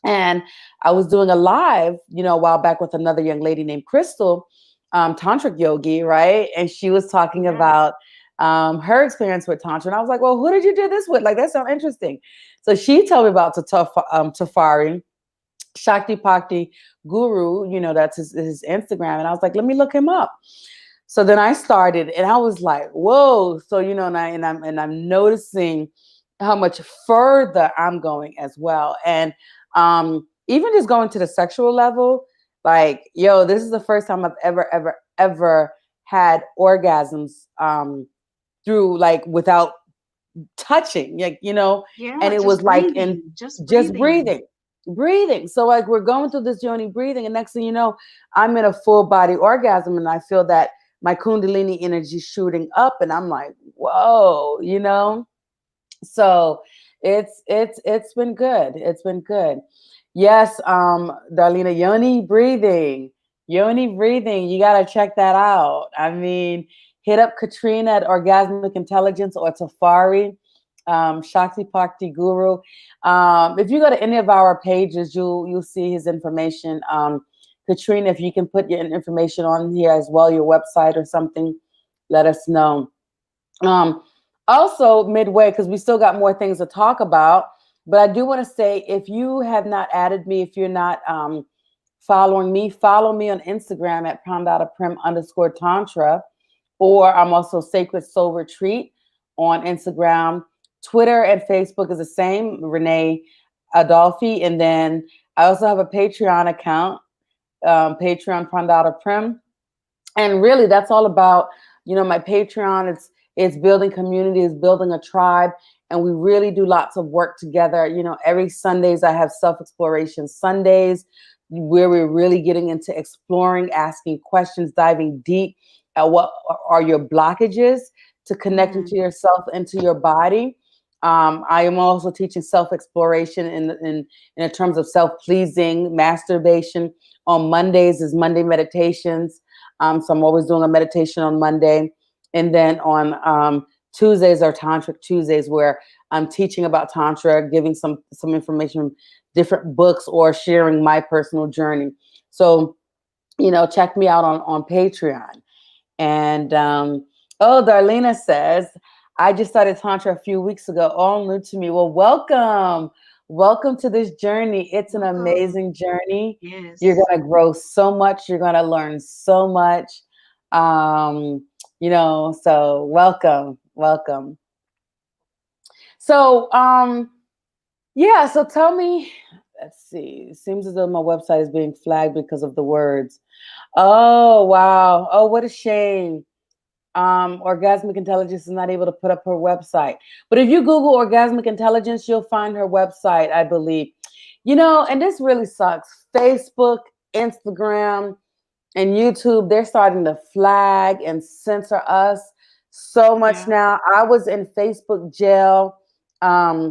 Speaker 1: And I was doing a live, a while back with another young lady named Crystal, Tantric yogi, right? And she was talking
Speaker 2: yeah,
Speaker 1: about her experience with Tantra. And I was like, well, who did you do this with? Like, that sounds interesting. So she told me about Tafari, Shakti Pakti Guru, that's his Instagram. And I was like, let me look him up. So then I started, and I was like, "Whoa!" So and I'm noticing how much further I'm going as well, and even just going to the sexual level, like, yo, this is the first time I've ever, ever, ever had orgasms through like without touching, like, and
Speaker 2: yeah,
Speaker 1: it was
Speaker 2: just
Speaker 1: like in
Speaker 2: breathing, just
Speaker 1: just
Speaker 2: breathing.
Speaker 1: breathing. So like we're going through this yoni breathing, and next thing you know, I'm in a full body orgasm, and I feel that my kundalini energy shooting up, and I'm like, whoa. So it's been good. It's been good. Yes, Darlena, yoni breathing. Yoni Breathing, you got to check that out. I mean, hit up Katrina at Orgasmic Intelligence or Tafari, Shakti Bhakti Guru. If you go to any of our pages, you'll see his information. Katrina, if you can put your information on here as well, your website or something, let us know. Um, Also, midway, because we still got more things to talk about, but I do want to say if you have not added me, if you're not following me, follow me on Instagram at prim_Tantra, or I'm also Sacred Soul Retreat on Instagram. Twitter and Facebook is the same, Renee Adolfi. And then I also have a Patreon account, Patreon Prim. And really that's all about, my Patreon. It's building community, it's building a tribe, and we really do lots of work together. Every Sundays I have self-exploration Sundays where we're really getting into exploring, asking questions, diving deep at what are your blockages to connecting to yourself and to your body. I am also teaching self-exploration in terms of self-pleasing, masturbation. On Mondays is Monday meditations. So I'm always doing a meditation on Monday. And then on Tuesdays are Tantric Tuesdays, where I'm teaching about Tantra, giving some information, different books, or sharing my personal journey. So, check me out on Patreon. And Darlena says, I just started Tantra a few weeks ago, all new to me. Well, welcome. Welcome to this journey. It's an amazing journey.
Speaker 2: Yes.
Speaker 1: You're going to grow so much. You're going to learn so much. So welcome. So, so tell me, let's see. It seems as though my website is being flagged because of the words. Oh, wow. Oh, what a shame. Orgasmic Intelligence is not able to put up her website. But if you Google Orgasmic Intelligence, you'll find her website, I believe. And this really sucks. Facebook, Instagram, and YouTube, they're starting to flag and censor us so much now. I was in Facebook jail. I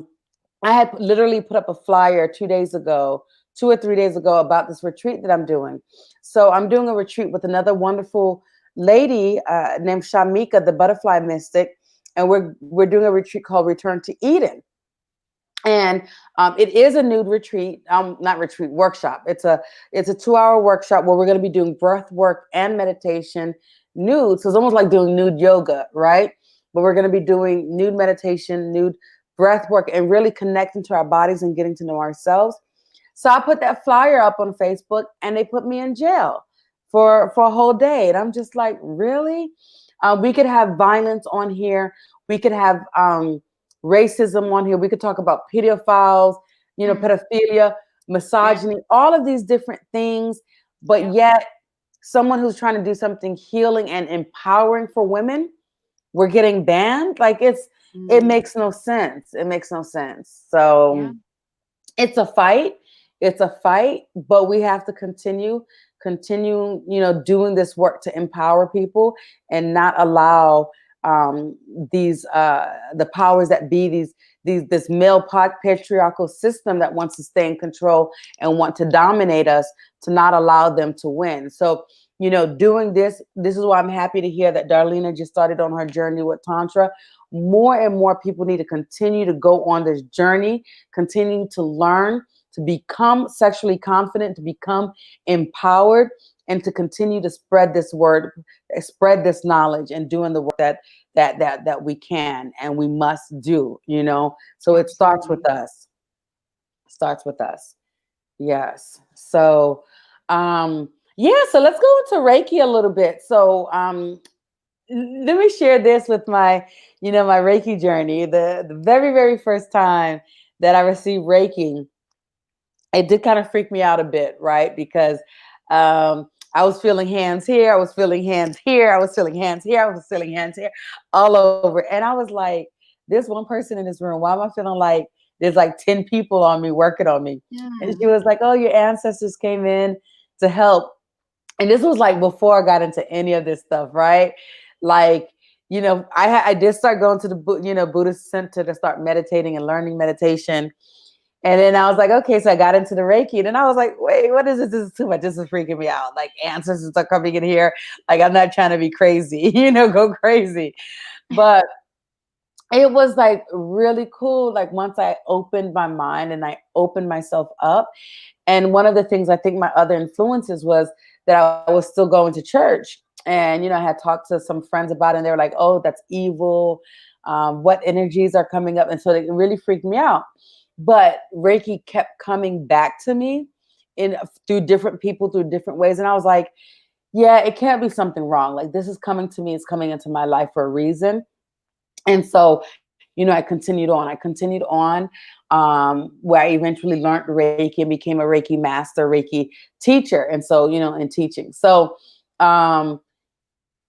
Speaker 1: had literally put up a flyer 2 or 3 days ago, about this retreat that I'm doing. So I'm doing a retreat with another wonderful lady named Shamika, the butterfly mystic, and we're doing a retreat called Return to Eden. And it is a nude retreat, not retreat, workshop. It's a 2-hour workshop where we're going to be doing breath work and meditation nude. So it's almost like doing nude yoga, right? But we're going to be doing nude meditation, nude breath work, and really connecting to our bodies and getting to know ourselves. So I put that flyer up on Facebook, and they put me in jail for a whole day. And I'm just like, really? We could have violence on here. We could have racism on here. We could talk about pedophiles, pedophilia, misogyny, all of these different things. But yet someone who's trying to do something healing and empowering for women, we're getting banned. Like it makes no sense. It makes no sense. So it's a fight. It's a fight, but we have to continue, doing this work to empower people and not allow the powers that be, this male patriarchal system that wants to stay in control and want to dominate us, to not allow them to win. So, doing this is why I'm happy to hear that Darlena just started on her journey with Tantra. More and more people need to continue to go on this journey, continue to learn, to become sexually confident, to become empowered, and to continue to spread this word, spread this knowledge, and doing the work that we can and we must do. So it starts with us. Yes. So so let's go into Reiki a little bit. So let me share this with my my Reiki journey. The very, very first time that I received Reiki, it did kind of freak me out a bit, right? Because I was feeling hands here, I was feeling hands here, I was feeling hands here, I was feeling hands here, all over. And I was like, there's one person in this room. Why am I feeling like there's like 10 people on me working on me? And she was like, oh, your ancestors came in to help. And this was like before I got into any of this stuff, right? Like, I did start going to the Buddhist center to start meditating and learning meditation. And then I was like, okay, so I got into the Reiki, and then I was like, wait, what is this? This is too much. This is freaking me out. Like ancestors are coming in here. Like I'm not trying to be crazy, go crazy. But it was like really cool. Like once I opened my mind and I opened myself up. And one of the things I think my other influences was that I was still going to church. And, I had talked to some friends about it, and they were like, oh, that's evil. What energies are coming up? And so it really freaked me out. But Reiki kept coming back to me through different people, through different ways. And I was like, yeah, it can't be something wrong. Like this is coming to me. It's coming into my life for a reason. And so, I continued on. Where I eventually learned Reiki and became a Reiki master, Reiki teacher. And so, in teaching. So,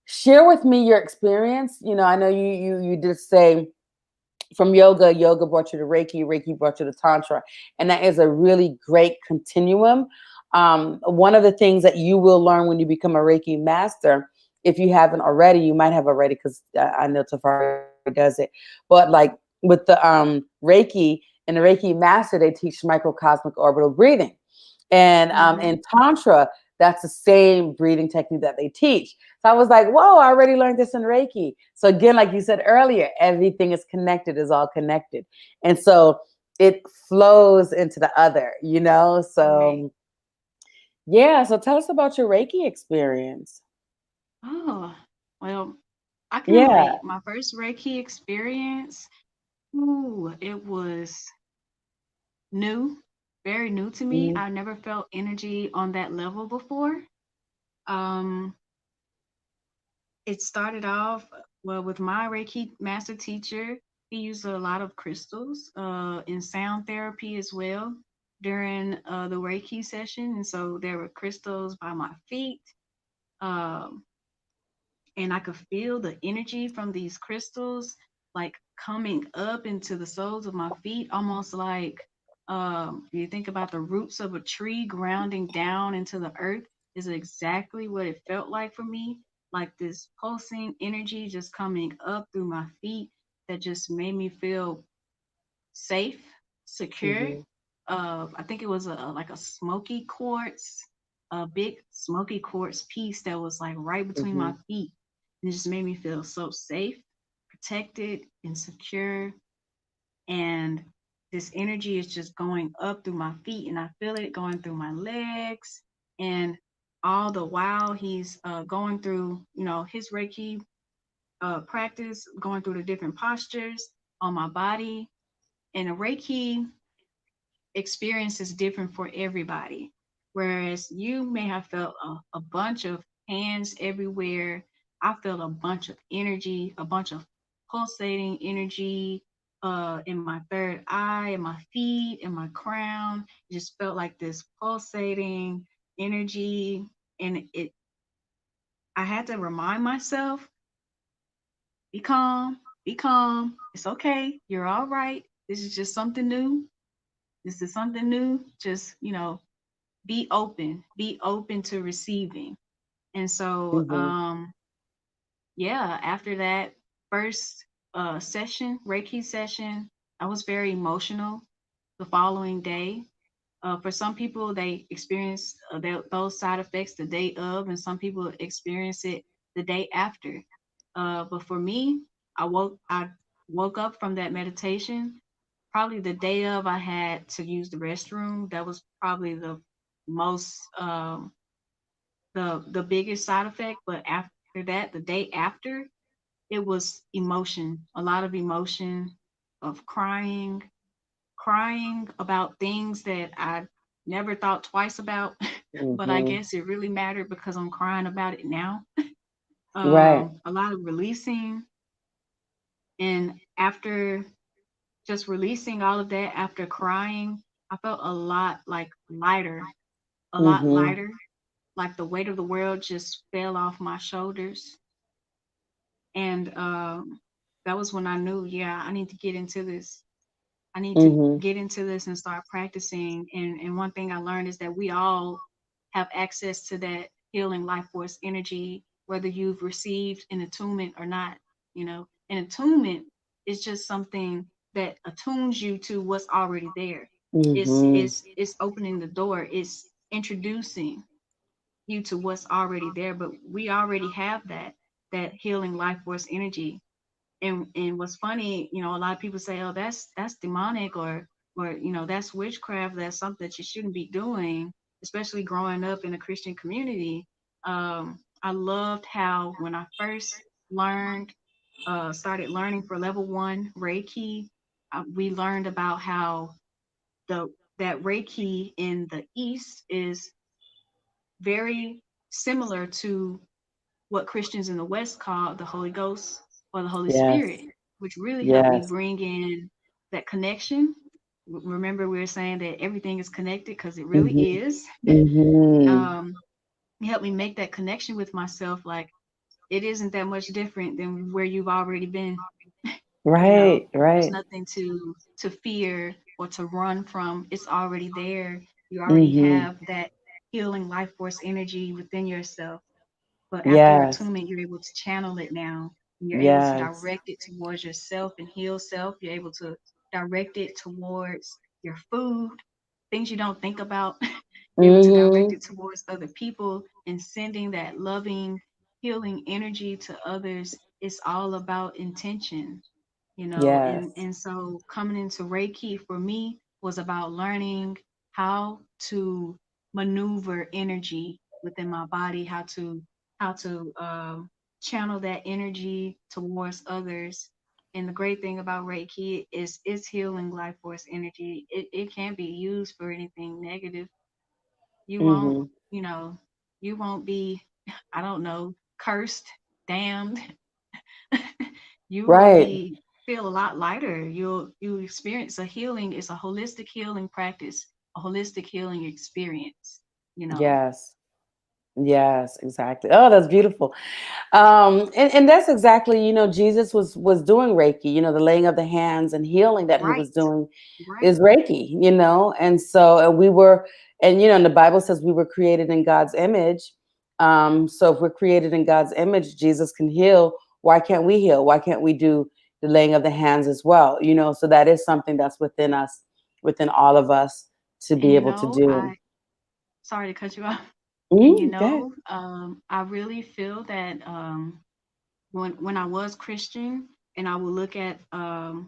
Speaker 1: share with me your experience. I know you did say from yoga brought you to Reiki brought you to Tantra. And that is a really great continuum. One of the things that you will learn when you become a Reiki master, if you haven't already, you might have already, because I know Tafari does it. But like with the Reiki and the Reiki master, they teach microcosmic orbital breathing. And
Speaker 2: Mm-hmm.
Speaker 1: in Tantra, that's the same breathing technique that they teach. So I was like, whoa, I already learned this in Reiki. So again, like you said earlier, everything is connected, is all connected. And so it flows into the other.
Speaker 2: Right.
Speaker 1: So yeah, so tell us about your Reiki experience.
Speaker 2: Oh, well, I can
Speaker 1: Yeah.
Speaker 2: relate. My first Reiki experience, ooh, it was new, very new to me.
Speaker 1: Mm-hmm.
Speaker 2: I never felt energy on that level before. Um, it started off well with my Reiki master teacher. He used a lot of crystals in sound therapy as well during the Reiki session, and so there were crystals by my feet. Um, and I could feel the energy from these crystals like coming up into the soles of my feet, almost like you think about the roots of a tree grounding down into the earth, is exactly what it felt like for me. Like this pulsing energy just coming up through my feet that just made me feel safe, secure.
Speaker 1: Mm-hmm.
Speaker 2: I think it was like a smoky quartz, a big smoky quartz piece that was like right between
Speaker 1: Mm-hmm.
Speaker 2: my feet. And it just made me feel so safe, protected, and secure. And this energy is just going up through my feet, and I feel it going through my legs. And all the while, he's going through, his Reiki practice, going through the different postures on my body. And a Reiki experience is different for everybody. Whereas you may have felt a bunch of hands everywhere, I felt a bunch of energy, a bunch of pulsating energy in my third eye, in my feet, in my crown. It just felt like this pulsating energy. And I had to remind myself, be calm, be calm. It's okay. You're all right. This is just something new. This is something new. Just, be open to receiving. And so,
Speaker 1: Mm-hmm.
Speaker 2: yeah, after that first session, Reiki session, I was very emotional the following day. For some people, they experience those side effects the day of, and some people experience it the day after. But for me, I woke up from that meditation. Probably the day of, I had to use the restroom. That was probably the most the biggest side effect. But after that, the day after, it was emotion, a lot of emotion, of crying about things that I never thought twice about. But I
Speaker 1: Mm-hmm.
Speaker 2: guess it really mattered because I'm crying about it now.
Speaker 1: Right.
Speaker 2: A lot of releasing, and after just releasing all of that, after crying, I felt a lot like lighter, a lot
Speaker 1: Mm-hmm.
Speaker 2: lighter, like the weight of the world just fell off my shoulders. And that was when I knew, yeah, I need to get into this. I need to
Speaker 1: Mm-hmm.
Speaker 2: get into this and start practicing. And one thing I learned is that we all have access to that healing life force energy, whether you've received an attunement or not. An attunement is just something that attunes you to what's already there.
Speaker 1: Mm-hmm.
Speaker 2: It's opening the door. It's introducing you to what's already there. But we already have that healing life force energy. And what's funny, a lot of people say, oh, that's demonic, or that's witchcraft, that's something that you shouldn't be doing, especially growing up in a Christian community. I loved how when I first learned started learning for level 1 Reiki, we learned about how the that Reiki in the East is very similar to what Christians in the West call the Holy Ghost or the Holy
Speaker 1: Yes.
Speaker 2: Spirit, which really helped me
Speaker 1: Yes.
Speaker 2: bring in that connection. Remember, we were saying that everything is connected because it really
Speaker 1: Mm-hmm.
Speaker 2: is.
Speaker 1: Mm-hmm.
Speaker 2: um, it helped me make that connection with myself. Like, it isn't that much different than where you've already been.
Speaker 1: Right.
Speaker 2: There's
Speaker 1: Right.
Speaker 2: nothing to fear or to run from. It's already there. You already
Speaker 1: Mm-hmm.
Speaker 2: have that healing life force energy within yourself. But after your
Speaker 1: Yes.
Speaker 2: attunement, you're able to channel it now. And you're able to
Speaker 1: Yes.
Speaker 2: direct it towards yourself and heal self. You're able to direct it towards your food, things you don't think about. You're able to direct
Speaker 1: Mm-hmm.
Speaker 2: it towards other people and sending that loving, healing energy to others. It's all about intention,
Speaker 1: Yes.
Speaker 2: and so coming into Reiki for me was about learning how to maneuver energy within my body, how to channel that energy towards others. And the great thing about Reiki is it's healing life force energy. It can't be used for anything negative. You won't,
Speaker 1: Mm-hmm.
Speaker 2: you know, you won't be, I don't know, cursed, damned. You will
Speaker 1: Right.
Speaker 2: be feel a lot lighter. You experience a healing. It's a holistic healing practice, a holistic healing experience. You know,
Speaker 1: Yes. Yes, exactly. Oh, that's beautiful. And that's exactly, Jesus was doing Reiki, the laying of the hands and healing that he was
Speaker 2: right,
Speaker 1: doing
Speaker 2: right.
Speaker 1: is Reiki, and so and the Bible says we were created in God's image. So if we're created in God's image, Jesus can heal. Why can't we heal? Why can't we do the laying of the hands as well? So that is something that's within us, within all of us to
Speaker 2: And
Speaker 1: be able to do.
Speaker 2: I sorry to cut you off. And
Speaker 1: Okay.
Speaker 2: I really feel that when I was Christian, and I would look at why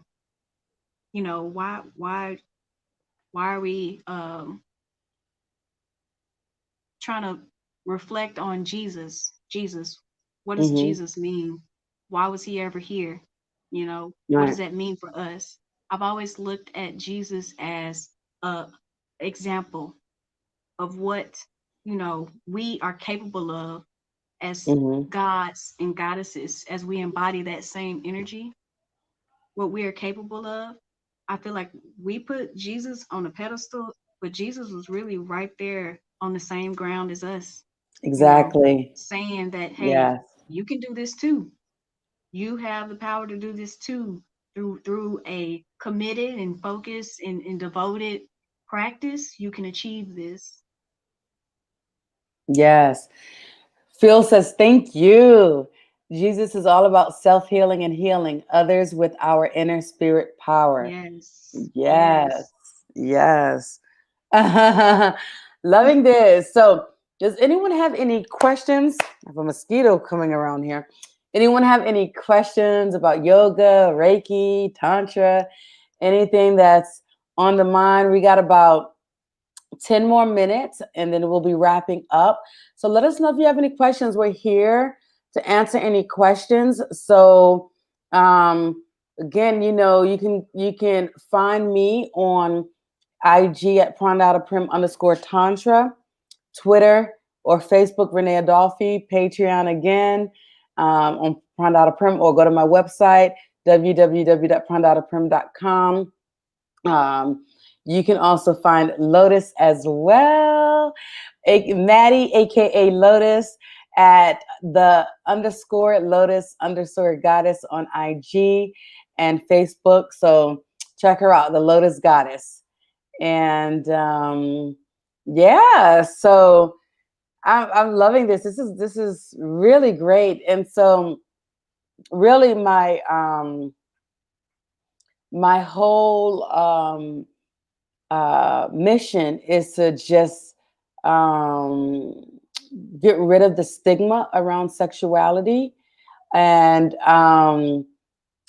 Speaker 2: are we trying to reflect on Jesus, what does
Speaker 1: Mm-hmm.
Speaker 2: Jesus mean? Why was he ever here? What does
Speaker 1: Right.
Speaker 2: that mean for us? I've always looked at Jesus as a example of what, we are capable of as
Speaker 1: Mm-hmm.
Speaker 2: gods and goddesses, as we embody that same energy, what we are capable of. I feel like we put Jesus on a pedestal, but Jesus was really right there on the same ground as us, you know,
Speaker 1: Exactly.
Speaker 2: saying that, hey,
Speaker 1: Yes.
Speaker 2: you can do this too. You have the power to do this too through a committed and focused and devoted practice. You can achieve this.
Speaker 1: Yes. Phil says, thank you. Jesus is all about self healing and healing others with our inner spirit power.
Speaker 2: Yes,
Speaker 1: Yes.
Speaker 2: yes.
Speaker 1: Yes. Loving this. So, does anyone have any questions? I have a mosquito coming around here. Anyone have any questions about yoga, Reiki, Tantra, anything that's on the mind? We got about 10 more minutes and then we'll be wrapping up. So let us know if you have any questions. We're here to answer any questions. So again, you can find me on IG at _Tantra, Twitter or Facebook, Renee Adolphi, Patreon again, on Prandata Prim, or go to my website, www.prandataprim.com. You can also find Lotus as well, Maddi, aka Lotus, at the _Lotus_Goddess on IG and Facebook. So check her out, the Lotus Goddess. And yeah, so I'm loving this. This is really great. And so really my whole mission is to just um, get rid of the stigma around sexuality and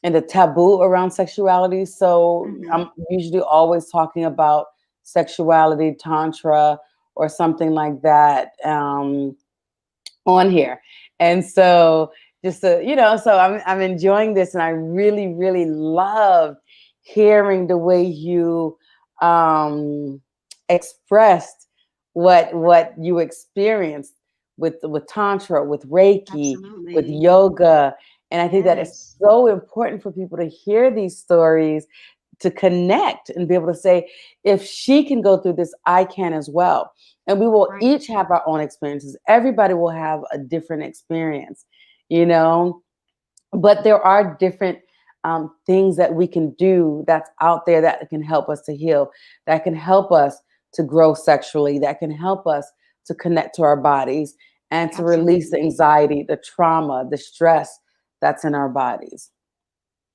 Speaker 1: and the taboo around sexuality. So
Speaker 2: Mm-hmm.
Speaker 1: I'm usually always talking about sexuality, tantra, or something like that. On here. And so just to, so I'm enjoying this, and I really, really love hearing the way you um expressed what you experienced with tantra, with Reiki, with
Speaker 2: Absolutely.
Speaker 1: yoga. And I think that it's
Speaker 2: Yes.
Speaker 1: so important for people to hear these stories, to connect and be able to say, if she can go through this, I can as well. And we will
Speaker 2: Right.
Speaker 1: each have our own experiences. Everybody will have a different experience, you know, but there are different things that we can do that's out there that can help us to heal, that can help us to grow sexually, that can help us to connect to our bodies and to release the
Speaker 2: Absolutely.
Speaker 1: anxiety, the trauma, the stress that's in our bodies.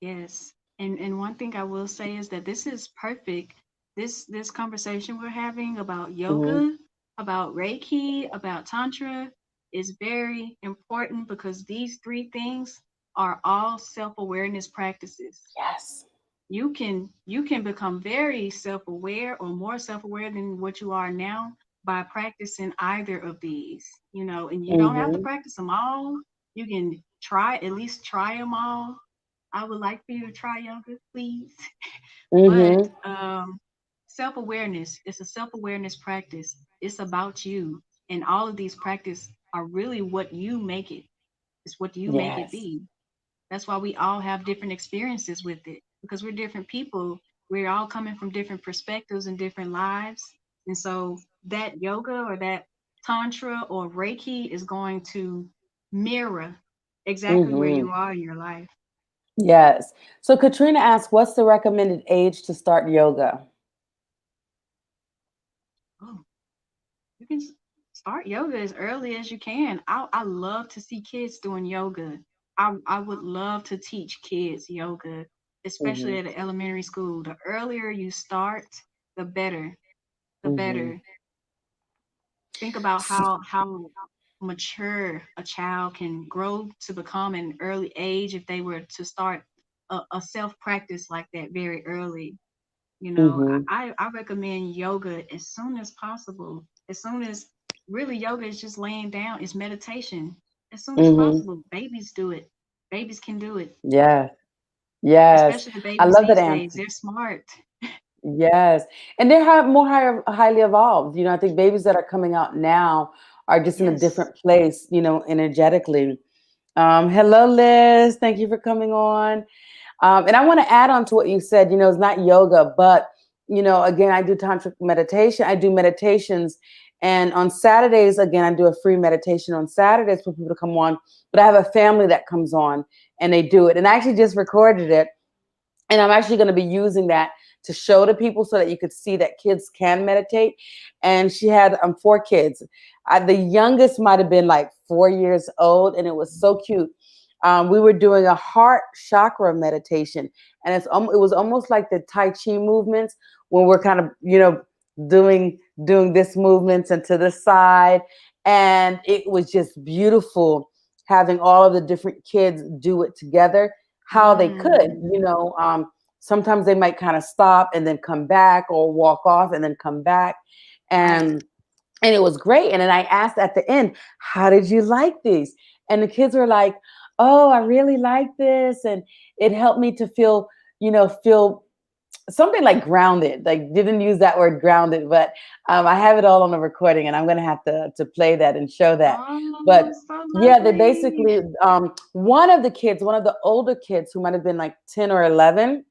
Speaker 2: Yes. And one thing I will say is that this is perfect. This conversation we're having about
Speaker 1: Hmm.
Speaker 2: yoga, about Reiki, about Tantra is very important because these three things are all self-awareness practices.
Speaker 1: Yes.
Speaker 2: You can become very self-aware or more self-aware than what you are now by practicing either of these, and you don't have to
Speaker 1: Hmm.
Speaker 2: practice them all. You can at least try them all. I would like for you to try yoga, please. But
Speaker 1: Hmm.
Speaker 2: self-awareness, it's a self-awareness practice. It's about you, and all of these practices are really what you make it. It's what you make it
Speaker 1: Yes.
Speaker 2: be. That's why we all have different experiences with it, because we're different people. We're all coming from different perspectives and different lives. And so that yoga or that tantra or Reiki is going to mirror exactly where
Speaker 1: Hmm.
Speaker 2: you are in your life.
Speaker 1: Yes. So Katrina asked, what's the recommended age to start yoga?
Speaker 2: Oh, you can start yoga as early as you can. I love to see kids doing yoga. I would love to teach kids yoga, especially
Speaker 1: Hmm.
Speaker 2: at the elementary school. The earlier you start, the better. The
Speaker 1: Hmm.
Speaker 2: better. Think about how mature a child can grow to become in an early age if they were to start a self practice like that very early.
Speaker 1: Hmm.
Speaker 2: I recommend yoga as soon as possible. As soon as really yoga is just laying down, it's meditation. As soon as
Speaker 1: Hmm.
Speaker 2: possible. Babies do it. Babies can do it.
Speaker 1: Yeah. Yes.
Speaker 2: Especially the
Speaker 1: I
Speaker 2: babies
Speaker 1: love that
Speaker 2: these days.
Speaker 1: answer.
Speaker 2: They're smart.
Speaker 1: Yes. And they're highly evolved. I think babies that are coming out now are just in a
Speaker 2: Yes.
Speaker 1: different place, energetically. Hello, Liz. Thank you for coming on. And I want to add on to what you said. It's not yoga, but again, I do tantric meditation. I do meditations, and on Saturdays, again, I do a free meditation on Saturdays for people to come on. But I have a family that comes on, and they do it. And I actually just recorded it, and I'm actually going to be using that to show to people so that you could see that kids can meditate. And she had four kids. The youngest might have been like 4 years old, and it was so cute. We were doing a heart chakra meditation, and it was almost like the Tai Chi movements when we're kind of doing this movements and to the side, and it was just beautiful having all of the different kids do it together how they could.
Speaker 2: Mm,
Speaker 1: Sometimes they might kind of stop and then come back, or walk off and then come back,
Speaker 2: right.
Speaker 1: and it was great. And then I asked at the end, how did you like these? And the kids were like, oh, I really like this, and it helped me to feel something like grounded. Like, didn't use that word grounded, but I have it all on the recording, and I'm gonna have to play that and show that.
Speaker 2: Oh,
Speaker 1: But
Speaker 2: so
Speaker 1: yeah, they
Speaker 2: lovely.
Speaker 1: basically one of the kids, one of the older kids who might have been like 10 or 11,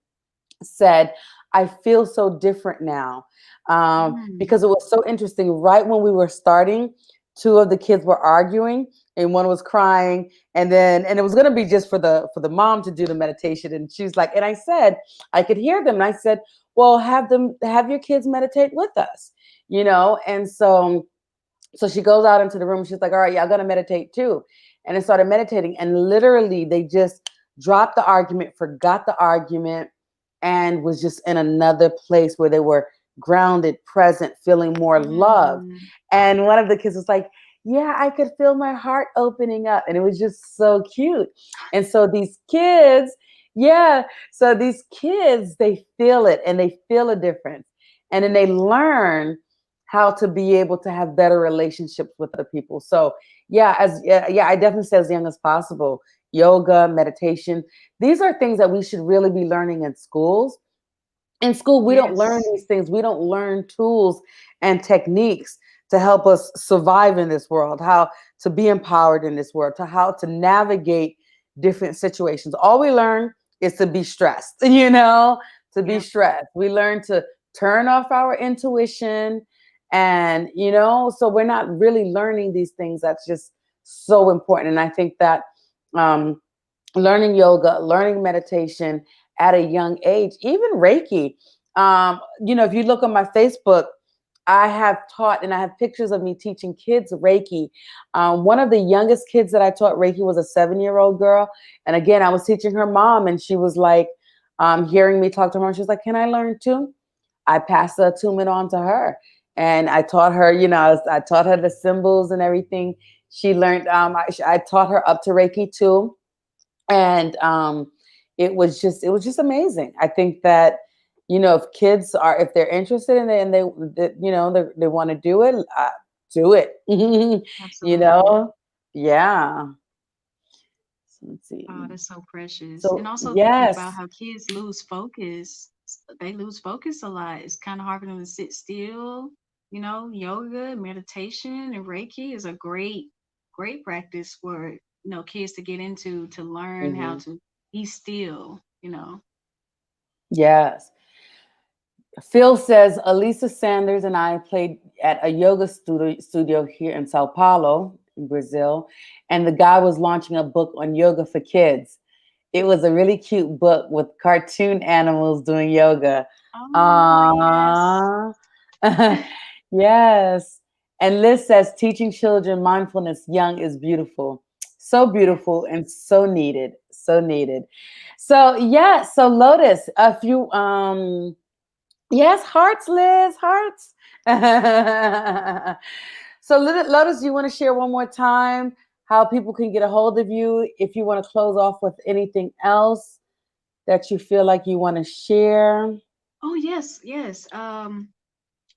Speaker 1: said, I feel so different now.
Speaker 2: Mm,
Speaker 1: Because it was so interesting. Right when we were starting, two of the kids were arguing, and one was crying. And it was going to be just for the mom to do the meditation. And she's like, and I said, I could hear them. And I said, well, have your kids meditate with us, And so she goes out into the room. She's like, all right, yeah, I'm going to meditate too. And I started meditating. And literally, they just dropped the argument, forgot the argument, and was just in another place where they were grounded, present, feeling more love.
Speaker 2: Mm,
Speaker 1: And one of the kids was like, yeah, I could feel my heart opening up. And it was just so cute. And so these kids, yeah, so these kids, they feel it and they feel a difference. And then they learn how to be able to have better relationships with other people. So yeah, I definitely say as young as possible. Yoga, meditation, these are things that we should really be learning in schools. In school, we don't learn
Speaker 2: yes.
Speaker 1: these things. We don't learn tools and techniques to help us survive in this world, how to be empowered in this world, to how to navigate different situations. All we learn is to be stressed, to be
Speaker 2: Yep.
Speaker 1: stressed. We learn to turn off our intuition. And, so we're not really learning these things that's just so important. And I think that um, learning yoga, learning meditation at a young age, even Reiki. If you look on my Facebook, I have taught and I have pictures of me teaching kids Reiki. One of the youngest kids that I taught Reiki was a 7-year-old girl. And again, I was teaching her mom, and she was like, hearing me talk to her, she was like, can I learn too? I passed the attunement on to her. And I taught her, I taught her the symbols and everything. She learned, I taught her up to Reiki too. And it was just amazing. I think that if kids are, if they're interested in it, and they want to do it. you
Speaker 2: Absolutely.
Speaker 1: know yeah. So let's see.
Speaker 2: Oh, that's so precious. And
Speaker 1: So
Speaker 2: also thinking about
Speaker 1: yes.
Speaker 2: how kids lose focus. They lose focus a lot. It's kind of hard for them to sit still. Yoga, meditation, and Reiki is a great practice for, kids to get into to learn how
Speaker 1: Mhm.
Speaker 2: to be still.
Speaker 1: Yes. Phil says Elisa Sanders and I played at a yoga studio here in Sao Paulo, in Brazil, and the guy was launching a book on yoga for kids. It was a really cute book with cartoon animals doing yoga.
Speaker 2: Oh, yes.
Speaker 1: Aww. Yes. And Liz says teaching children mindfulness young is beautiful. So beautiful
Speaker 2: Yes.
Speaker 1: and so needed. So needed. So yeah, so Lotus, a few yes, hearts, Liz, hearts. So Lotus, you want to share one more time how people can get a hold of you if you want to close off with anything else that you feel like you want to share?
Speaker 2: Oh, yes, yes.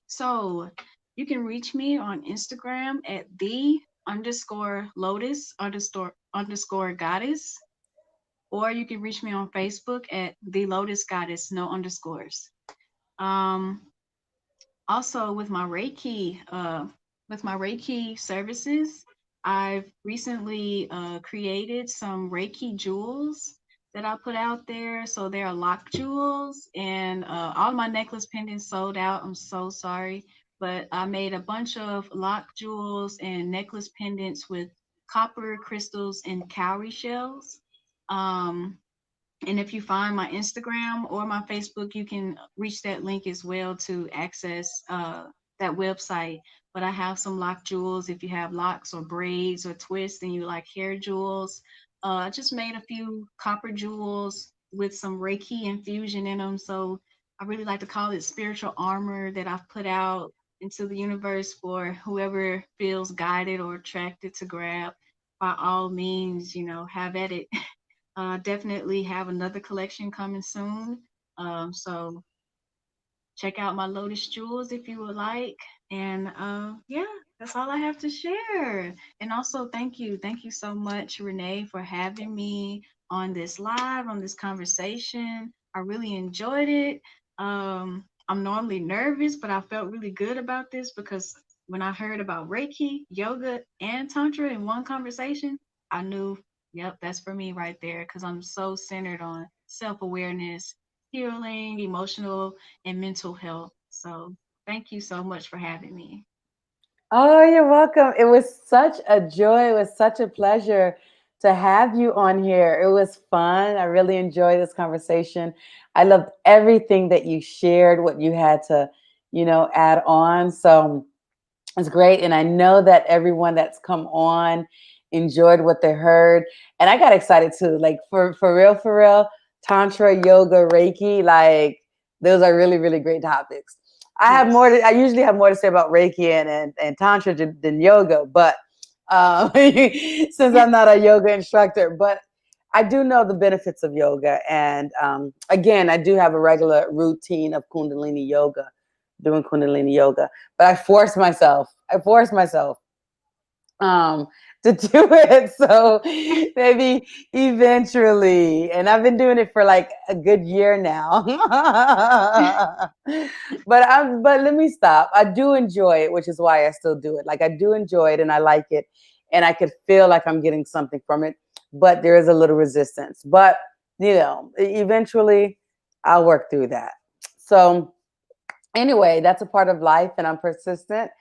Speaker 2: So you can reach me on Instagram at the underscore Lotus underscore goddess, or you can reach me on Facebook at the Lotus Goddess, no underscores. Um, Also with my Reiki services, I've recently created some Reiki jewels that I put out there. So they are lock jewels, and all my necklace pendants sold out. I'm so sorry, but I made a bunch of lock jewels and necklace pendants with copper crystals and cowrie shells. Um, and if you find my Instagram or my Facebook, you can reach that link as well to access that website. But I have some lock jewels. If you have locks or braids or twists and you like hair jewels, I just made a few copper jewels with some Reiki infusion in them. So I really like to call it spiritual armor that I've put out into the universe for whoever feels guided or attracted to grab. By all means, have at it. Definitely have another collection coming soon. So check out my Lotus Jewels if you would like. And yeah, that's all I have to share. And also, thank you so much, Renee, for having me on this live, on this conversation. I really enjoyed it. I'm normally nervous, but I felt really good about this because when I heard about Reiki, yoga, and Tantra in one conversation, I knew, yep, that's for me right there because I'm so centered on self awareness, healing, emotional and mental health. So thank you so much for having me.
Speaker 1: Oh, you're welcome. It was such a joy. It was such a pleasure to have you on here. It was fun. I really enjoyed this conversation. I loved everything that you shared, what you had to, add on. So it's great. And I know that everyone that's come on enjoyed what they heard. And I got excited too. Like for real, Tantra, yoga, Reiki, like those are really, really great topics.
Speaker 2: Yes.
Speaker 1: I usually have more to say about Reiki and Tantra than yoga, but since I'm not a yoga instructor, but I do know the benefits of yoga. And again, I do have a regular routine of Kundalini yoga, doing Kundalini yoga, but I force myself um to do it, so maybe eventually, and I've been doing it for like a good year now. But let me stop. I do enjoy it, which is why I still do it. Like, I do enjoy it and I like it, and I could feel like I'm getting something from it, but there is a little resistance. But eventually I'll work through that. So anyway, that's a part of life, and I'm persistent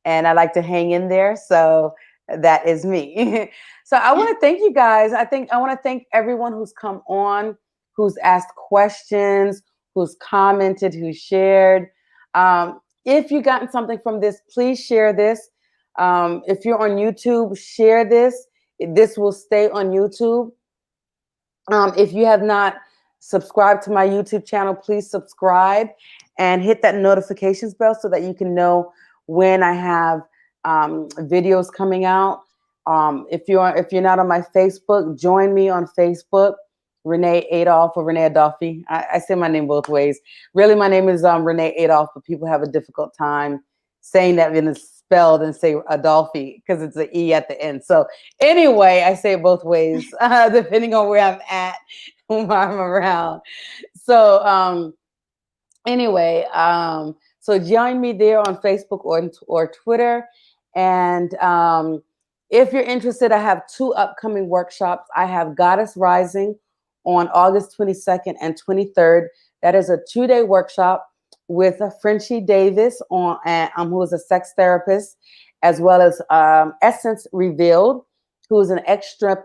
Speaker 1: and I like to hang in there. So that is me. So I want to thank you guys. I want to thank everyone who's come on, who's asked questions, who's commented, who shared. If you gotten something from this, please share this. If you're on YouTube, share this. This will stay on YouTube. If you have not subscribed to my YouTube channel, please subscribe and hit that notifications bell so that you can know when I have videos coming out. If you're not on my Facebook, join me on Facebook, Renee Adolph or Renee Adolphi. I say my name both ways. Really, my name is Renee Adolph, but people have a difficult time saying that when it's spelled and say Adolphi because it's an E at the end. So anyway, I say it both ways, depending on where I'm at, whom I'm around. So anyway, so join me there on Facebook or Twitter. And if you're interested, I have 2 upcoming workshops. I have Goddess Rising on August 22nd and 23rd. That is a 2-day workshop with a Frenchie Davis, who is a sex therapist, as well as Essence Revealed, who is an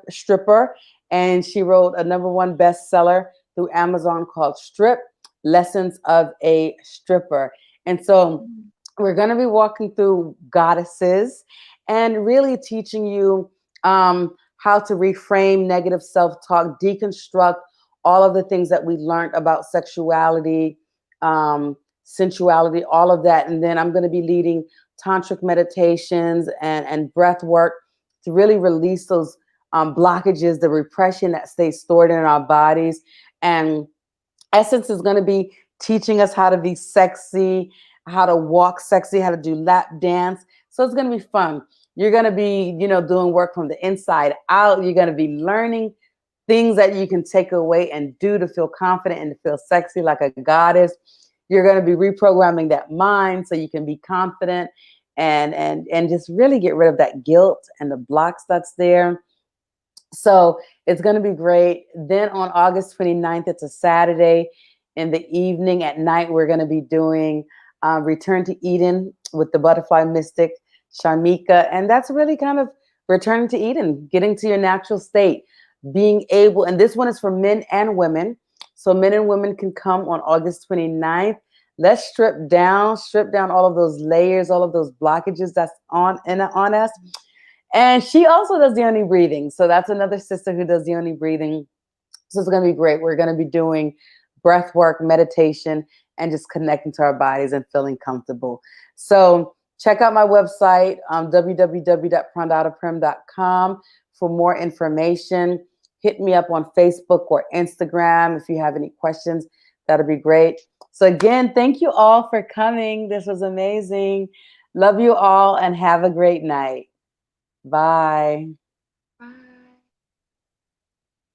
Speaker 1: stripper, and she wrote a #1 bestseller through Amazon called Strip: Lessons of a Stripper. And so we're going to be walking through goddesses and really teaching you how to reframe negative self-talk, deconstruct all of the things that we learned about sexuality, sensuality, all of that. And then I'm going to be leading tantric meditations and breath work to really release those blockages, the repression that stays stored in our bodies. And Essence is going to be teaching us how to be sexy, how to walk sexy, how to do lap dance. So it's going to be fun. You're going to be, doing work from the inside out. You're going to be learning things that you can take away and do to feel confident and to feel sexy like a goddess. You're going to be reprogramming that mind so you can be confident and just really get rid of that guilt and the blocks that's there. So it's going to be great. Then on August 29th, it's a Saturday, in the evening at night, we're going to be doing Return to Eden with the butterfly mystic, Sharmika. And that's really kind of returning to Eden, getting to your natural state, being able, and this one is for men and women. So men and women can come on August 29th. Let's strip down all of those layers, all of those blockages that's on us. And she also does Yoni breathing. So that's another sister who does Yoni breathing. So it's going to be great. We're going to be doing breath work, meditation, and just connecting to our bodies and feeling comfortable. So check out my website, www.prandataprim.com for more information. Hit me up on Facebook or Instagram if you have any questions. That'll be great. So again, thank you all for coming. This was amazing. Love you all and have a great night. Bye.